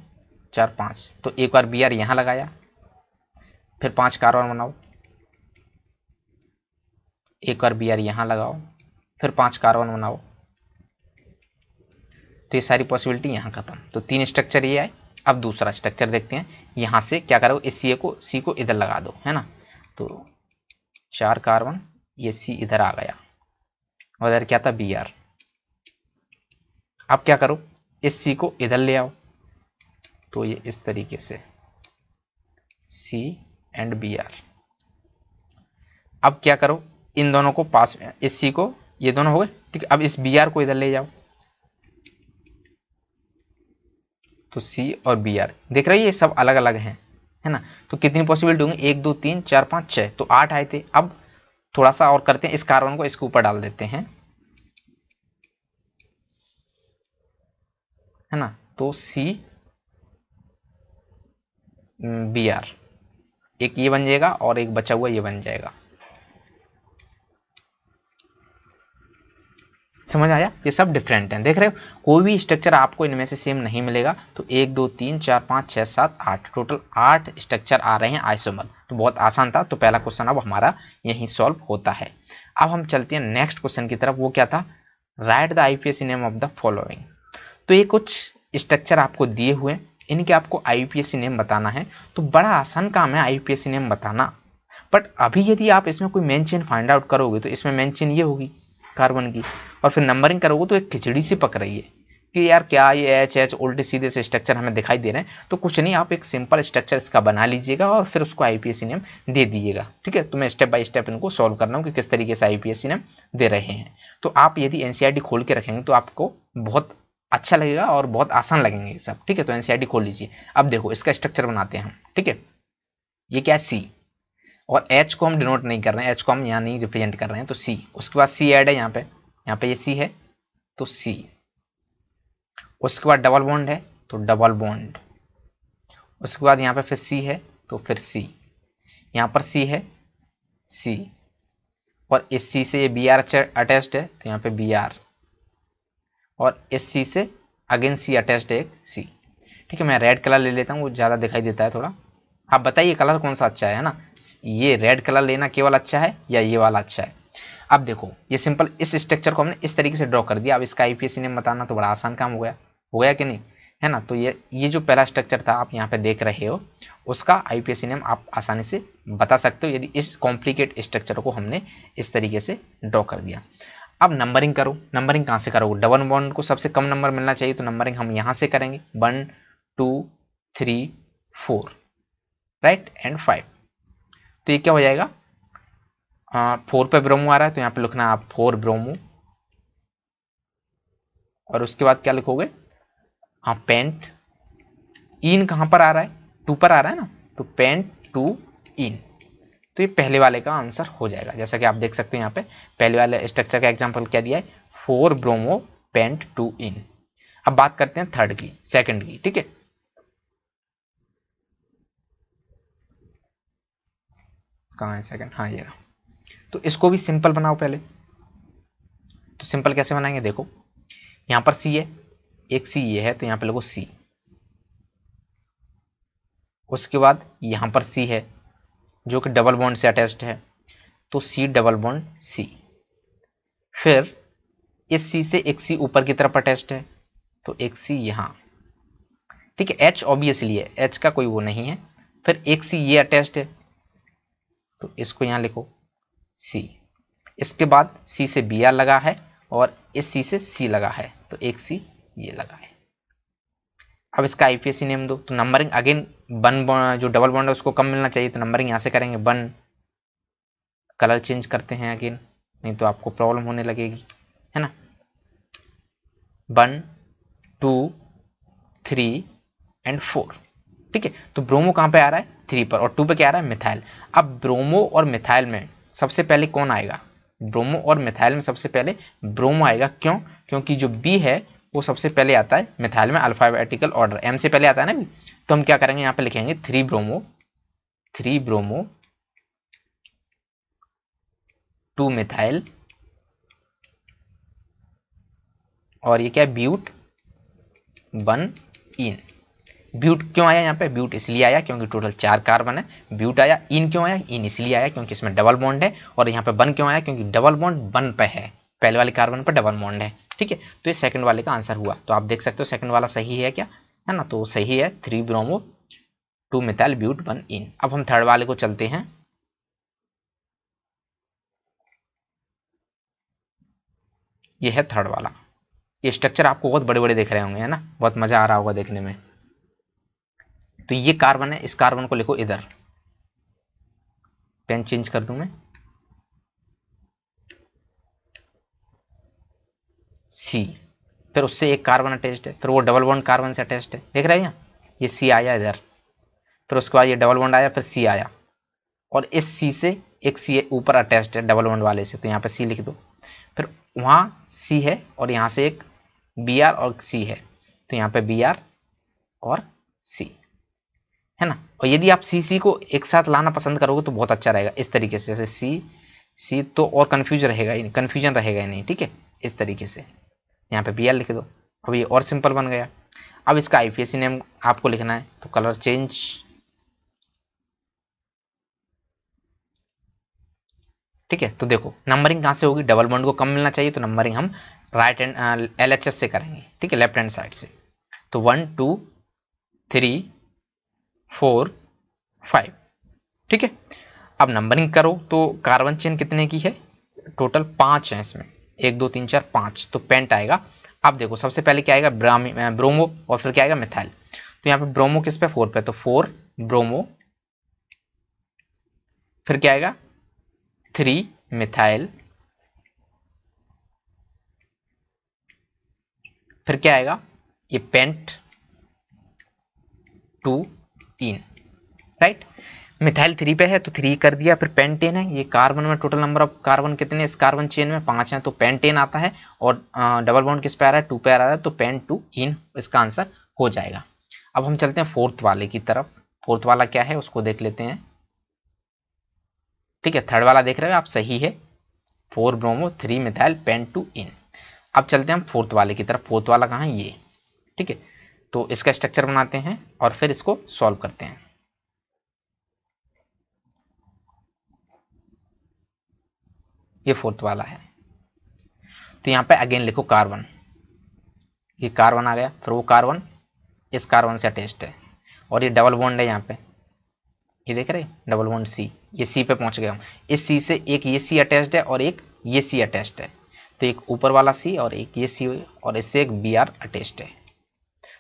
4 5। तो एक बार Br यहाँ लगाया, फिर 5 कार्बन बनाओ, एक बार Br यहाँ लगाओ, फिर 5 कार्बन बनाओ। तो ये सारी पॉसिबिलिटी यहाँ खत्म। तो 3 स्ट्रक्चर ये आए। अब दूसरा स्ट्रक्चर देखते हैं। यहाँ से क्या करो, इस C को इधर लगा दो, है ना। तो 4 कार्बन, ये C इधर आ गया, और इधर क्या था? Br। अब क्या करो, इस C को इधर ले आओ, तो ये इस तरीके से C एंड Br। अब क्या करो, इन दोनों को पास में, इस C को, ये दोनों हो गए, ठीक है। अब इस Br को इधर ले जाओ, तो C और Br देख रही है, ये सब अलग अलग हैं, है ना। तो कितनी पॉसिबिलिटी होंगी? 1 2 3 4 5 6, तो 8 आए थे। अब थोड़ा सा और करते हैं, इस कार्बन को इसके ऊपर डाल देते हैं, है ना। तो C Br, एक ये बन जाएगा और एक बचा हुआ ये बन जाएगा। समझ आया? ये सब डिफरेंट हैं, देख रहे हो। कोई भी स्ट्रक्चर आपको इनमें से सेम नहीं मिलेगा। तो 1 2 3 4 5 6 7 8, टोटल 8 स्ट्रक्चर आ रहे हैं आइसोमर। तो बहुत आसान था। तो पहला क्वेश्चन अब हमारा यहीं सॉल्व होता है। अब हम चलते हैं नेक्स्ट क्वेश्चन की तरफ। वो क्या था? Right the IPSC name of the following. तो ये कुछ स्ट्रक्चर आपको दिए हुए, इनके आपको आईपीएससी नेम बताना है। तो बड़ा आसान काम है आईपीएससी नेम बताना। बट अभी यदि आप इसमें कोई मेन चेन फाइंड आउट करोगे, तो इसमें मेन चेन ये होगी कार्बन की, और फिर नंबरिंग करोगे तो एक खिचड़ी सी पक रही है कि यार क्या ये एच उल्टे सीधे से स्ट्रक्चर हमें दिखाई दे रहे हैं। तो कुछ नहीं, आप एक सिंपल स्ट्रक्चर इसका बना लीजिएगा और फिर उसको आईपीएससी नेम दे दीजिएगा। ठीक है, तो मैं स्टेप बाय स्टेप इनको सॉल्व कर रहा हूँ कि किस तरीके से आईपीएससी नेम दे रहे हैं। तो आप यदि एनसीईआरटी खोल के रखेंगे तो आपको बहुत अच्छा लगेगा और बहुत आसान लगेंगे ये सब। ठीक है, तो एनसीईआरटी खोल लीजिए। अब देखो इसका स्ट्रक्चर बनाते हैं हम। ठीक है, ये क्या है? सी, और एच को हम डिनोट नहीं कर रहे हैं, एच को हम यहाँ नहीं रिप्रेजेंट कर रहे हैं। तो सी, उसके बाद सी ऐड है यहाँ पे ये सी है, तो सी। उसके बाद डबल बॉन्ड है, तो डबल बॉन्ड। उसके बाद यहाँ पे फिर सी है, तो फिर सी। यहाँ पर सी है, सी, और इस सी से ये बी आर अटैच्ड है, तो यहाँ पे बी आर, और इस सी से अगेन सी अटैच्ड एक सी। ठीक है, मैं रेड कलर ले लेता हूँ, वो ज़्यादा दिखाई देता है थोड़ा। आप बताइए कलर कौन सा अच्छा है ना, ये रेड कलर लेना केवल अच्छा है या ये वाला अच्छा है। अब देखो ये सिंपल इस स्ट्रक्चर को हमने इस तरीके से ड्रॉ कर दिया। अब इसका आईपीएससी नेम बताना तो बड़ा आसान काम हो गया कि नहीं, है ना। तो ये जो पहला स्ट्रक्चर था आप यहाँ पे देख रहे हो, उसका आईपीएससी नेम आप आसानी से बता सकते हो यदि इस कॉम्प्लिकेट स्ट्रक्चर को हमने इस तरीके से ड्रॉ कर दिया। अब नंबरिंग करो। नंबरिंग कहाँ से करोगे, डबल बॉन्ड को सबसे कम नंबर मिलना चाहिए, तो नंबरिंग हम यहाँ से करेंगे 1 2 3 4 राइट एंड 5। तो ये क्या हो जाएगा, 4 पे ब्रोमो आ रहा है तो यहाँ पे लिखना है आप 4 ब्रोमो, और उसके बाद क्या लिखोगे, हाँ पेंट। इन कहाँ पर आ रहा है, 2 पर आ रहा है ना, तो पेंट 2 इन। तो ये पहले वाले का आंसर हो जाएगा। जैसा कि आप देख सकते हैं यहाँ पे पहले वाले स्ट्रक्चर का एग्जांपल क्या दिया है, 4 ब्रोमो पेंट 2 इन। अब बात करते हैं थर्ड की, सेकंड की। ठीक है, कहाँ है सेकंड, हाँ ये रहा। तो इसको भी सिंपल बनाओ पहले। तो सिंपल कैसे बनाएंगे, देखो यहाँ पर सी है, एक सी ये है, तो यहाँ पे लोगो सी। उसके बाद यहाँ पर सी है जो कि डबल बॉन्ड से अटैच्ड है, तो सी डबल बॉन्ड सी। फिर इस सी से एक सी ऊपर की तरफ अटैच्ड है, तो एक सी यहाँ। ठीक है, एच ऑब्वियसली है, एच का कोई वो नहीं है। फिर एक सी ये अटैच्ड है, तो इसको यहाँ लिखो सी। इसके बाद सी से बी आर लगा है और इस सी से सी लगा है, तो एक सी ये लगा है। अब इसका आईपीएससी नेम दो। तो नंबरिंग अगेन वन जो डबल बॉन्ड है उसको कम मिलना चाहिए, तो नंबरिंग यहाँ से करेंगे 1। कलर चेंज करते हैं अगेन, नहीं तो आपको प्रॉब्लम होने लगेगी, है ना। 1 2 3 एंड 4। ठीक है, तो ब्रोमो कहाँ पे आ रहा है, 3 पर, और 2 पे क्या आ रहा है, मिथाइल। अब ब्रोमो और मिथाइल में सबसे पहले कौन आएगा, ब्रोमो और मिथाइल में सबसे पहले ब्रोमो आएगा। क्यों, क्योंकि जो बी है वो सबसे पहले आता है मिथाइल में अल्फाबेटिकल ऑर्डर, एम से पहले आता है ना भी। तो हम क्या करेंगे, यहाँ पे लिखेंगे 3 ब्रोमो 2 मिथाइल, और ये क्या है, ब्यूट 1 इन। ब्यूट क्यों आया यहाँ पे, ब्यूट इसलिए आया क्योंकि टोटल 4 कार्बन है। ब्यूट आया, इन क्यों आया, इन इसलिए आया क्योंकि इसमें डबल बॉन्ड है। और यहाँ पे 1 क्यों आया, क्योंकि डबल बॉन्ड 1 पे है, पहले वाले कार्बन पर डबल बॉन्ड है। ठीक है, तो ये सेकंड वाले का आंसर हुआ। तो आप देख सकते हो सेकंड वाला सही है क्या, है ना। तो सही है, 3 ब्रोमो 2 मिथाइल ब्यूट 1 इन। अब हम थर्ड वाले को चलते हैं। ये है थर्ड वाला। ये स्ट्रक्चर आपको बहुत बड़े बड़े देख रहे होंगे, है ना, बहुत मजा आ रहा होगा देखने में। तो ये कार्बन है, इस कार्बन को लिखो इधर, पेन चेंज कर दूं मैं, सी। फिर उससे एक कार्बन अटैच्ड है, फिर वो डबल बॉन्ड कार्बन से अटैच्ड है, देख रहे हैं यहाँ, ये सी आया इधर। फिर उसके बाद ये डबल बॉन्ड आया, फिर सी आया, और इस सी से एक सी ऊपर अटैच्ड है डबल बॉन्ड वाले से, तो यहाँ पे सी लिख दो। फिर वहाँ सी है और यहाँ से एक बी आर और सी है, तो यहाँ पे बी आर और सी, है ना। और यदि आप सी सी को एक साथ लाना पसंद करोगे तो बहुत अच्छा रहेगा, इस तरीके से, जैसे सी सी, तो और कन्फ्यूजन रहेगा ही नहीं, कन्फ्यूजन रहेगा ही नहीं। ठीक है, इस तरीके से यहाँ पे बी आर लिख दो। अब ये और सिंपल बन गया। अब इसका आईपीएससी नेम आपको लिखना है, तो कलर चेंज। ठीक है, तो देखो नंबरिंग कहाँ से होगी, डबल बॉन्ड को कम मिलना चाहिए, तो नंबरिंग हम राइट हैंड एलएचएस से करेंगे। ठीक है, लेफ्ट हैंड साइड से। तो 1 2 3 4 5। ठीक है, अब नंबरिंग करो तो कार्बन चेन कितने की है, टोटल 5 है इसमें, 1 2 3 4 5, तो पेंट आएगा। अब देखो सबसे पहले क्या आएगा, ब्रोमो, और फिर क्या आएगा, मिथाइल। तो यहाँ पे ब्रोमो किस पे, 4 पे, तो 4 ब्रोमो, फिर क्या आएगा 3 मिथाइल, फिर क्या आएगा, ये पेंट 2 इन, राइट। मिथाइल 3 पे है तो 3 कर दिया, फिर पेंटेन है, ये कार्बन में टोटल नंबर ऑफ कार्बन कितने इस कार्बन चेन में, 5 हैं, तो पेंटेन आता है। और डबल बॉन्ड किस पे आ रहा है, 2 पे आ रहा है, तो पेंट 2 इन इसका आंसर हो जाएगा। अब हम चलते हैं फोर्थ वाले की तरफ। फोर्थ वाला क्या है उसको देख लेते हैं। ठीक है, थर्ड वाला देख रहे हो आप, सही है, 4 ब्रोमो 3 मिथाइल पेंट 2 इन। अब चलते हैं हम फोर्थ वाले की तरफ। फोर्थ वाला कहाँ है, ये ठीक है, तो इसका स्ट्रक्चर बनाते हैं और फिर इसको सॉल्व करते हैं। ये फोर्थ वाला है, तो यहाँ पे अगेन लिखो कार्बन, ये कार्बन आ गया, फिर वो कार्बन इस कार्बन से अटैच्ड है और ये डबल बॉन्ड है यहाँ पे, ये देख रहे डबल बॉन्ड सी, ये सी पे पहुंच गया हम। इस सी से एक ये सी अटैच्ड है और एक ये सी अटैच्ड है, तो एक ऊपर वाला सी और एक ये सी और इससे एक बी आर अटैच्ड है।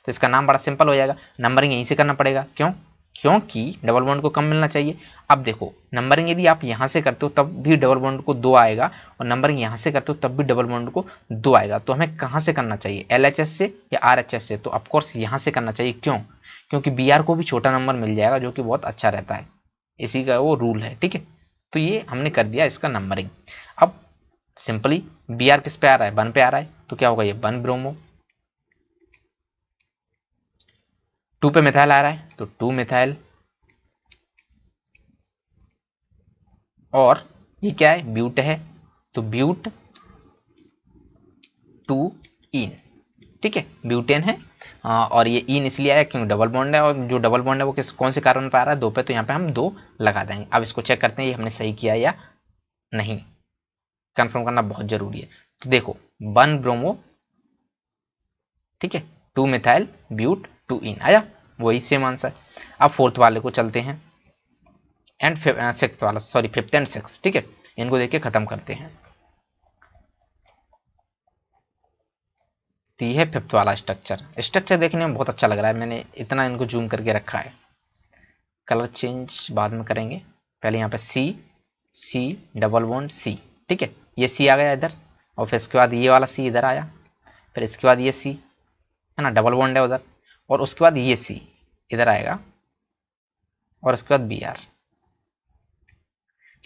तो इसका नाम बड़ा सिंपल हो जाएगा, नंबरिंग यहीं से करना पड़ेगा, क्यों? क्योंकि डबल बॉन्ड को कम मिलना चाहिए। अब देखो नंबरिंग यदि आप यहाँ से करते हो तब भी डबल बॉन्ड को 2 आएगा, और नंबरिंग यहाँ से करते हो तब भी डबल बॉन्ड को 2 आएगा। तो हमें कहाँ से करना चाहिए, LHS से या RHS से? तो ऑफकोर्स यहाँ से करना चाहिए, क्यों? क्योंकि BR को भी छोटा नंबर मिल जाएगा जो कि बहुत अच्छा रहता है, इसी का वो रूल है, ठीक है। तो ये हमने कर दिया इसका नंबरिंग। अब सिंपली BR किस पे आ रहा है, 1 पे आ रहा है, तो क्या होगा, ये 1 ब्रोमो। 2 पे मिथाइल आ रहा है तो 2 मिथाइल, और ये क्या है, ब्यूट है, तो ब्यूट 2 इन, ठीक है, ब्यूटेन है। और ये इन इसलिए आया क्योंकि डबल बॉन्ड है, और जो डबल बॉन्ड है वो कौन से कार्बन पे आ रहा है, 2 पे, तो यहाँ पे हम 2 लगा देंगे। अब इसको चेक करते हैं ये हमने सही किया या नहीं, कंफर्म करना बहुत जरूरी है। तो देखो 1 ब्रोमो, ठीक है, 2 मिथाइल ब्यूट 2 इन आया, वही सेम आंसर। अब फोर्थ वाले को चलते हैं एंड सिक्स्थ वाला, सॉरी फिफ्थ एंड सिक्स्थ, ठीक है, इनको देख के खत्म करते हैं। तो ये है फिफ्थ वाला स्ट्रक्चर। स्ट्रक्चर देखने में बहुत अच्छा लग रहा है, मैंने इतना इनको जूम करके रखा है। कलर चेंज बाद में करेंगे, पहले यहाँ पे सी डबल बॉन्ड सी, ठीक है, ये सी आ गया इधर, और फिर इसके बाद ये वाला सी इधर आया, फिर इसके बाद ये सी है ना, डबल बॉन्ड है उधर, और उसके बाद ये सी इधर आएगा, और उसके बाद BR।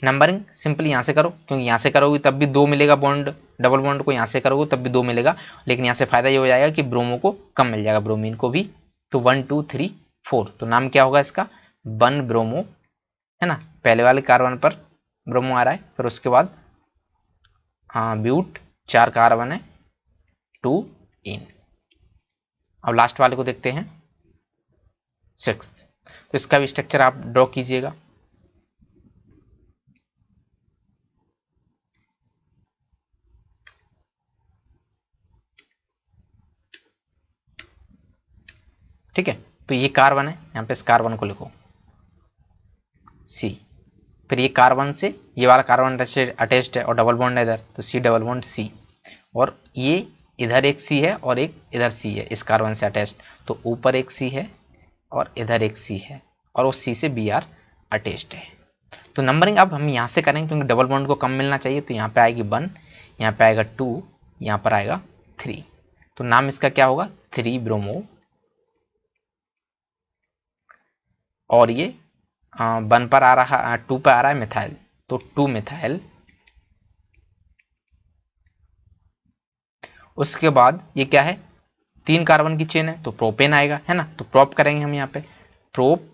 नंबरिंग सिंपली यहाँ से करो, क्योंकि यहाँ से करोगे तब भी 2 मिलेगा बॉन्ड, डबल बॉन्ड को यहाँ से करोगे तब भी 2 मिलेगा, लेकिन यहाँ से फायदा ये हो जाएगा कि ब्रोमो को कम मिल जाएगा, ब्रोमीन को भी। तो 1 2 3 4, तो नाम क्या होगा इसका, 1 ब्रोमो, है ना, पहले वाले कार्बन पर ब्रोमो आ रहा है, फिर उसके बाद ब्यूट 4 कार्बन है 2 इन। अब लास्ट वाले को देखते हैं 6th, तो इसका भी स्ट्रक्चर आप ड्रॉ कीजिएगा। ठीक है, तो ये कार्बन है, यहाँ पे इस कार्बन को लिखो C, फिर ये कार्बन से ये वाला कार्बन अटैच्ड है और डबल बॉन्ड है इधर, तो C डबल बॉन्ड C, और ये इधर एक C है और एक इधर C है इस कार्बन से अटैच्ड, तो ऊपर एक C है और इधर एक C है, और उस C से BR अटैच्ड है। तो नंबरिंग अब हम यहाँ से करेंगे क्योंकि डबल बॉन्ड को कम मिलना चाहिए, तो यहाँ पे आएगी 1, यहाँ पे आएगा 2, यहाँ पर आएगा 3, तो नाम इसका क्या होगा, 3 ब्रोमो। और ये 1 पर आ रहा, 2 पे आ रहा है मिथाइल, तो 2 मिथाइल। उसके बाद ये क्या है, 3 कार्बन की चेन है तो प्रोपेन आएगा, है ना, तो प्रोप करेंगे हम यहाँ पे प्रोप,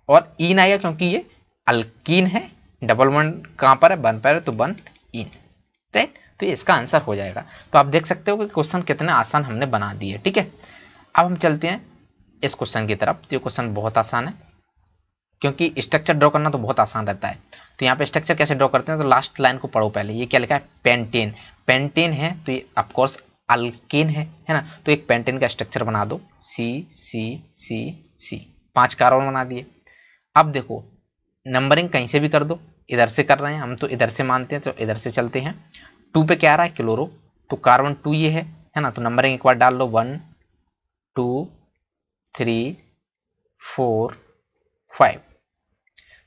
और इन आएगा क्योंकि ये अल्कीन है, डबल बॉन्ड कहाँ पर है, 1 पर है, तो 1 इन, राइट। तो ये इसका आंसर हो जाएगा। तो आप देख सकते हो कि क्वेश्चन कितने आसान हमने बना दिए, ठीक है। अब हम चलते हैं इस क्वेश्चन की तरफ। तो ये क्वेश्चन बहुत आसान है, क्योंकि स्ट्रक्चर ड्रॉ करना तो बहुत आसान रहता है। तो यहाँ पे स्ट्रक्चर कैसे ड्रॉ करते हैं, तो लास्ट लाइन को पढ़ो पहले, ये क्या लिखा है, पेंटेन। पेंटेन है तो ये ऑफकोर्स अल्केन है ना, तो एक पेंटेन का स्ट्रक्चर बना दो, सी सी सी सी, 5 कार्बन बना दिए। अब देखो नंबरिंग कहीं से भी कर दो, इधर से कर रहे हैं हम तो इधर से मानते हैं, तो इधर से चलते हैं। 2 पे क्या आ रहा है, क्लोरो, तो कार्बन 2 ये है ना, तो नंबरिंग एक बार डाल लो, 1 2 3 4 5,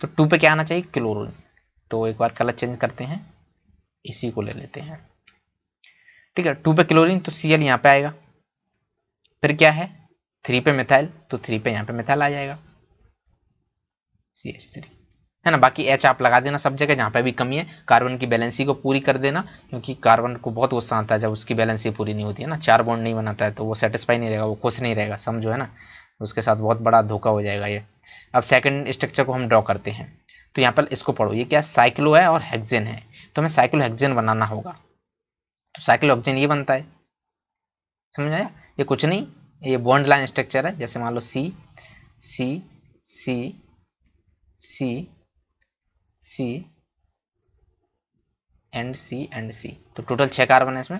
तो 2 पे क्या आना चाहिए, क्लोरीन। तो एक बार कलर चेंज करते हैं, इसी को ले लेते हैं, ठीक है। 2 पे क्लोरीन तो Cl यहाँ पे आएगा, फिर क्या है 3 पे मिथाइल, तो 3 पे यहाँ पे मिथाइल आ जाएगा CH3, है ना। बाकी H आप लगा देना सब जगह जहाँ पे भी कमी है, कार्बन की बैलेंसी को पूरी कर देना, क्योंकि कार्बन को बहुत गुस्सा आता है जब उसकी बैलेंसी पूरी नहीं होती है ना, 4 बॉन्ड नहीं बनाता है तो वो सेटिस्फाई नहीं रहेगा, वो खुश नहीं रहेगा, समझो, है ना, उसके साथ बहुत बड़ा धोखा हो जाएगा ये। अब सेकंड स्ट्रक्चर को हम ड्रॉ करते हैं, तो यहाँ पर इसको पढ़ो, ये क्या साइक्लो है और हेक्सेन है, तो हमें साइक्लो हेक्सेन बनाना होगा। तो साइक्लो हेक्सेन ये बनता है, समझ आया, ये कुछ नहीं ये बॉन्ड लाइन स्ट्रक्चर है, जैसे मान लो सी सी सी सी सी एंड सी, तो टोटल 6 कार्बन है इसमें।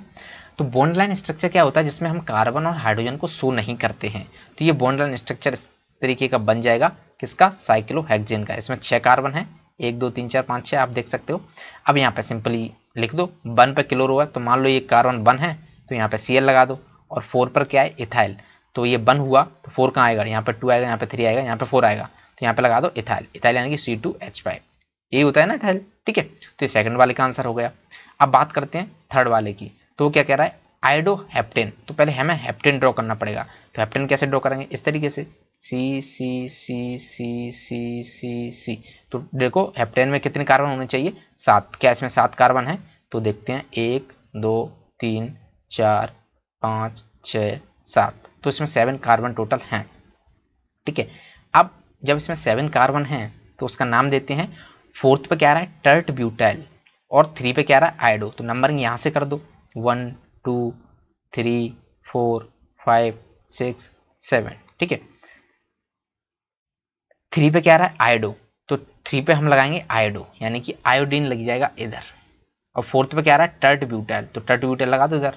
तो बॉन्ड लाइन स्ट्रक्चर क्या होता है, जिसमें हम कार्बन और हाइड्रोजन को शो नहीं करते हैं। तो ये बॉन्ड लाइन स्ट्रक्चर इस तरीके का बन जाएगा, किसका, साइक्लोहेक्सेन का। इसमें 6 कार्बन है, 1 2 3 4 5 6 आप देख सकते हो। अब यहाँ पे सिंपली लिख दो, 1 पे क्लोरो है तो मान लो ये कार्बन 1 है तो यहाँ पे Cl लगा दो, और 4 पर क्या है, इथाइल। तो ये 1 हुआ तो 4 कहाँ आएगा, यहाँ पे 2 आएगा, यहाँ पे 3 आएगा, यहाँ पे 4 आएगा, तो यहाँ पे लगा दो इथाइल। इथाइल यानी कि C2H5, यही होता है ना इथाइल, ठीक है। तो ये सेकंड वाले का आंसर हो गया। अब बात करते हैं थर्ड वाले की। तो क्या कह रहा है, आयोडोहेप्टेन। तो पहले हमें हेप्टेन ड्रॉ करना पड़ेगा। तो हेप्टेन कैसे ड्रॉ करेंगे, इस तरीके से सी सी सी सी सी सी सी। तो देखो हेप्टेन में कितने कार्बन होने चाहिए, 7। क्या इसमें 7 कार्बन है, तो देखते हैं 1 2 3 4 5 6 7। तो इसमें 7 कार्बन टोटल हैं, ठीक है। अब जब इसमें 7 कार्बन हैं तो उसका नाम देते हैं। 4th पे क्या रहा है, टर्ट ब्यूटाइल, और 3 पे क्या रहा है, आयोडो। तो नंबरिंग यहाँ से कर दो, 1 2 3 4 5 6 7, ठीक है। 3 पे क्या रहा है, आयोडो, तो 3 पे हम लगाएंगे आयोडो, यानी कि आयोडीन लग जाएगा इधर। और 4th पे क्या रहा है, टर्ट ब्यूटाइल, तो टर्ट ब्यूटाइल लगा दो इधर।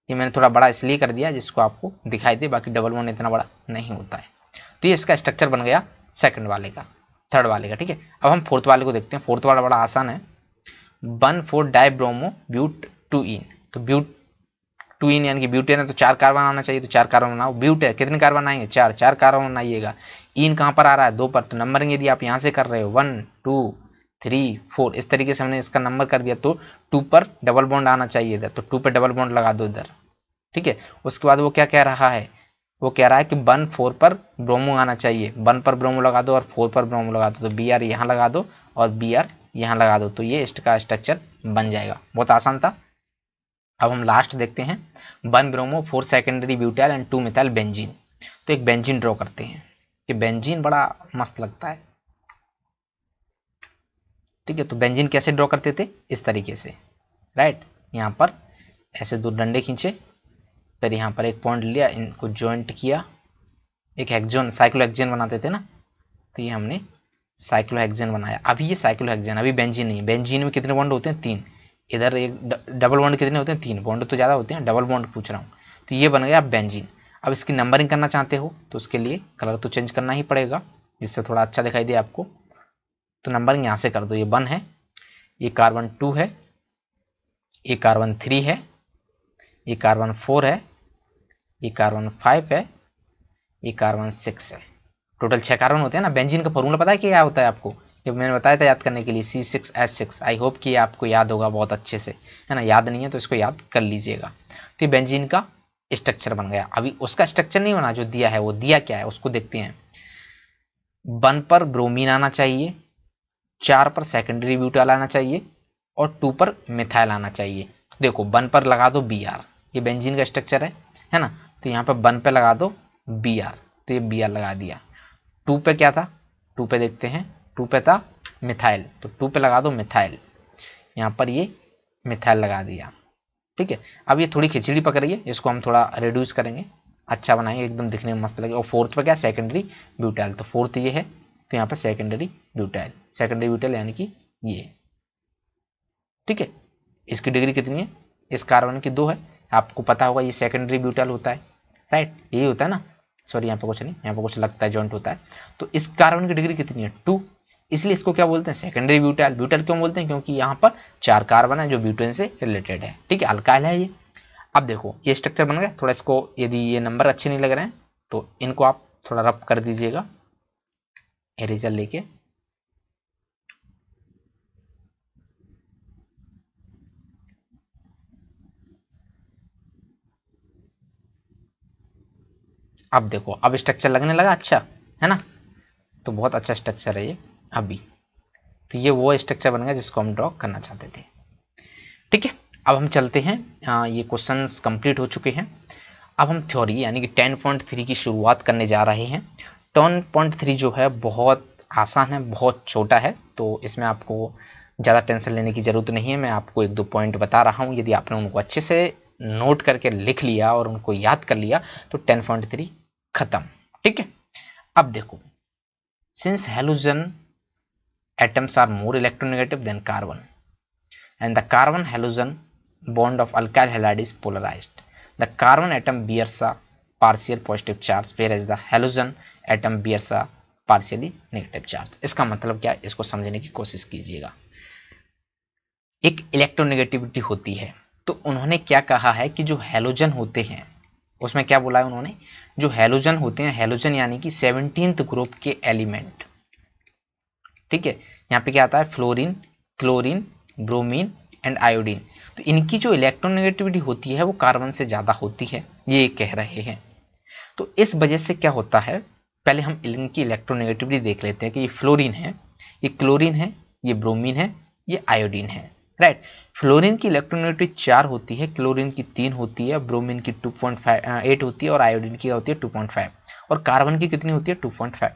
ये मैंने थोड़ा बड़ा इसलिए कर दिया जिसको आपको दिखाई दे, बाकी डबल बॉन्ड इतना बड़ा नहीं होता है। तो ये इसका स्ट्रक्चर बन गया सेकंड वाले का, थर्ड वाले का, ठीक है। अब हम फोर्थ वाले को देखते हैं। फोर्थ वाला बड़ा आसान है, 1,4-डाइब्रोमो ब्यूट 2इन। तो ब्यूट 2इन यानी कि ब्यूटेन है तो 4 कार्बन आना चाहिए, तो 4 कार्बन बनाओ। ब्यूट है, कितने कार्बन आएंगे, 4 कार्बन बनाइएगा। इन कहाँ पर आ रहा है, 2 पर। तो नंबरिंग यदि आप यहाँ से कर रहे हो 1 2 3 4, इस तरीके से हमने इसका नंबर कर दिया, तो 2 पर डबल बॉन्ड आना चाहिए इधर, तो 2 पर डबल बॉन्ड लगा दो इधर, ठीक है। उसके बाद वो क्या कह रहा है, वो कह रहा है कि 1 4 पर ब्रोमो आना चाहिए। 1 पर ब्रोमो लगा दो और 4 पर ब्रोमो लगा दो, तो Br यहाँ लगा दो और Br यहाँ लगा दो, तो ये इसका स्ट्रक्चर बन जाएगा। बहुत आसान था। अब हम लास्ट देखते हैं, 1 bromo 4 secondary butyl and 2 methyl benzene. तो एक बेंजीन ड्रॉ करते हैं, कि बेंजीन बड़ा मस्त लगता है, ठीक है। तो बेंजीन कैसे ड्रॉ करते थे, इस तरीके से, राइट। यहाँ पर ऐसे 2 डंडे खींचे, फिर यहाँ पर एक पॉइंट लिया, इनको ज्वाइंट किया, एक हेक्सोन, साइक्लोहेक्सेन बनाते थे ना, तो ये हमने साइक्लोहेक्सेन बनाया। अभी ये साइक्लोहेक्सेन, अभी बेंजीन नहीं है। बेंजीन में कितने बॉन्ड होते हैं, 3। इधर एक डबल बॉन्ड कितने होते हैं, 3। बॉन्ड तो ज़्यादा होते हैं, डबल बॉन्ड पूछ रहा हूँ। तो ये बन गया बेंजीन। अब इसकी नंबरिंग करना चाहते हो तो उसके लिए कलर तो चेंज करना ही पड़ेगा, जिससे थोड़ा अच्छा दिखाई दे आपको। तो नंबरिंग यहाँ से कर दो, ये 1 है, ये कार्बन 2 है, ये कार्बन 3 है, ये कार्बन 4 है, ये कार्बन 5 है, ये कार्बन 6 है। टोटल 6 कार्बन होते हैं ना। बेंजीन का फॉर्मूला पता है क्या होता है आपको, जब मैंने बताया था याद करने के लिए, C6H6। आई होप कि आपको याद होगा बहुत अच्छे से, है ना। याद नहीं है तो इसको याद कर लीजिएगा। तो ये बेंजीन का स्ट्रक्चर बन गया। अभी उसका स्ट्रक्चर नहीं बना जो दिया है, वो दिया क्या है उसको देखते हैं। 1 पर ब्रोमीन आना चाहिए, 4 पर सेकेंडरी ब्यूटाइल आना चाहिए, और 2 पर मिथाइल आना चाहिए। तो देखो 1 पर लगा दो Br, ये बेंजीन का स्ट्रक्चर है ना। तो यहाँ पर 1 पे लगा दो Br, तो ये Br लगा दिया। 2 पे क्या था, 2 पे देखते हैं, 2 पे था मिथाइल, तो 2 पे लगा दो मिथाइल, यहाँ पर ये मिथाइल लगा दिया, ठीक है। अब ये थोड़ी खिचड़ी पक रही है, इसको हम थोड़ा रिड्यूस करेंगे, अच्छा बनाएंगे, एकदम दिखने में मस्त लगे। और 4th पे क्या, सेकेंडरी ब्यूटाइल, तो 4th ये है, तो यहाँ पर सेकेंडरी ब्यूटाइल यानी कि ये, ठीक है। इसकी डिग्री कितनी है, इस कार्बन की 2 है। आपको पता होगा ये सेकेंडरी ब्यूटाइल होता है, राइट, यही होता है ना। सॉरी यहाँ पे कुछ नहीं, यहाँ पे कुछ लगता है जॉइंट होता है। तो इस कार्बन की डिग्री कितनी है, 2, इसलिए इसको क्या बोलते हैं, सेकेंडरी ब्यूटाइल। ब्यूटाइल क्यों बोलते हैं, क्योंकि यहाँ पर 4 कार्बन है जो ब्यूटेन से रिलेटेड है, ठीक है, अल्काइल है ये। अब देखो ये स्ट्रक्चर बन गया। थोड़ा इसको, यदि ये नंबर अच्छे नहीं लग रहे हैं तो इनको आप थोड़ा रफ कर दीजिएगा इरेजर लेके। अब देखो, अब स्ट्रक्चर लगने लगा अच्छा, है ना। तो बहुत अच्छा स्ट्रक्चर है ये अभी। तो ये वो स्ट्रक्चर बन गया जिसको हम ड्रॉ करना चाहते थे, ठीक है। अब हम चलते हैं, ये क्वेश्चंस कंप्लीट हो चुके हैं। अब हम थ्योरी यानी कि 10.3 की शुरुआत करने जा रहे हैं। 10.3 जो है बहुत आसान है, बहुत छोटा है, तो इसमें आपको ज़्यादा टेंशन लेने की ज़रूरत नहीं है। मैं आपको 1-2 पॉइंट बता रहा हूँ, यदि आपने उनको अच्छे से नोट करके लिख लिया और उनको याद कर लिया तो 10.3 खत्म। ठीक है, अब देखो, since halogen atoms are more electronegative than carbon and the carbon halogen bond of alkyl halide is polarized, the carbon atom bears a partial positive charge whereas the halogen atom bears a partially negative charge। इसका मतलब क्या है, इसको समझने की कोशिश कीजिएगा। एक इलेक्ट्रोनेगेटिविटी होती है, तो उन्होंने क्या कहा है कि जो हैलोजन होते हैं उसमें क्या बोला है उन्होंने, जो हैलोजन होते हैं, हैलोजन यानी कि 17th ग्रुप के एलिमेंट। ठीक है, यहाँ पे क्या आता है, fluorine, chlorine, bromine and iodine. तो इनकी जो इलेक्ट्रोनेगेटिविटी होती है वो कार्बन से ज्यादा होती है, ये कह रहे हैं। तो इस वजह से क्या होता है, पहले हम इनकी इलेक्ट्रोनेगेटिविटी देख लेते हैं कि ये फ्लोरीन है, ये क्लोरीन है, ये ब्रोमीन है, ये आयोडीन है। राइट, फ्लोरीन की इलेक्ट्रोनेगेटिविटी 4 होती है, क्लोरीन की 3 होती है, ब्रोमीन की 2.8 होती है और आयोडीन की होती है 2.5 और कार्बन की कितनी होती है 2.5।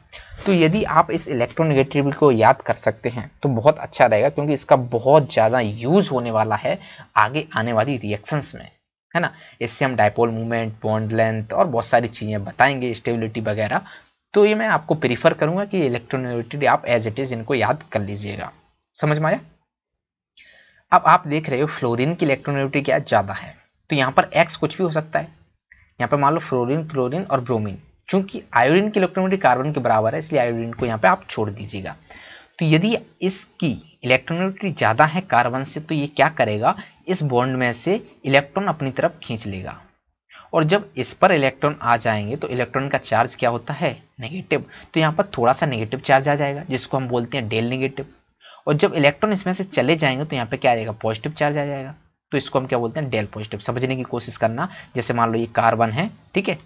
तो यदि आप इस इलेक्ट्रोनेगेटिविटी को याद कर सकते हैं तो बहुत अच्छा रहेगा, क्योंकि इसका बहुत ज़्यादा यूज होने वाला है आगे आने वाली रिएक्शंस में, है ना। इससे हम डायपोल मूवमेंट, बॉन्ड लेंथ और बहुत सारी चीज़ें बताएंगे, स्टेबिलिटी वगैरह। तो ये मैं आपको प्रीफर करूंगा कि इलेक्ट्रोनेगेटिविटी आप एज इट इज इनको याद कर लीजिएगा। समझ में आया। अब आप देख रहे हो फ्लोरीन की इलेक्ट्रोनेगेटिविटी क्या ज़्यादा है, तो यहाँ पर एक्स कुछ भी हो सकता है। यहाँ पर मान लो फ्लोरीन, क्लोरीन और ब्रोमीन, चूंकि आयोडीन की इलेक्ट्रोनेगेटिविटी कार्बन के बराबर है इसलिए आयोडीन को यहाँ पे आप छोड़ दीजिएगा। तो यदि इसकी इलेक्ट्रोनेगेटिविटी ज़्यादा है कार्बन से, तो ये क्या करेगा, इस बॉन्ड में से इलेक्ट्रॉन अपनी तरफ खींच लेगा और जब इस पर इलेक्ट्रॉन आ जाएंगे तो इलेक्ट्रॉन का चार्ज क्या होता है, नेगेटिव। तो यहाँ पर थोड़ा सा नेगेटिव चार्ज आ जाएगा जिसको हम बोलते हैं डेल नेगेटिव, और जब इलेक्ट्रॉन इसमें से चले जाएंगे तो यहाँ पे क्या आ जाएगा, पॉजिटिव चार्ज आ जाएगा। तो इसको हम क्या बोलते हैं, डेल पॉजिटिव। समझने की कोशिश करना। जैसे मान लो ये कार्बन है, ठीक है,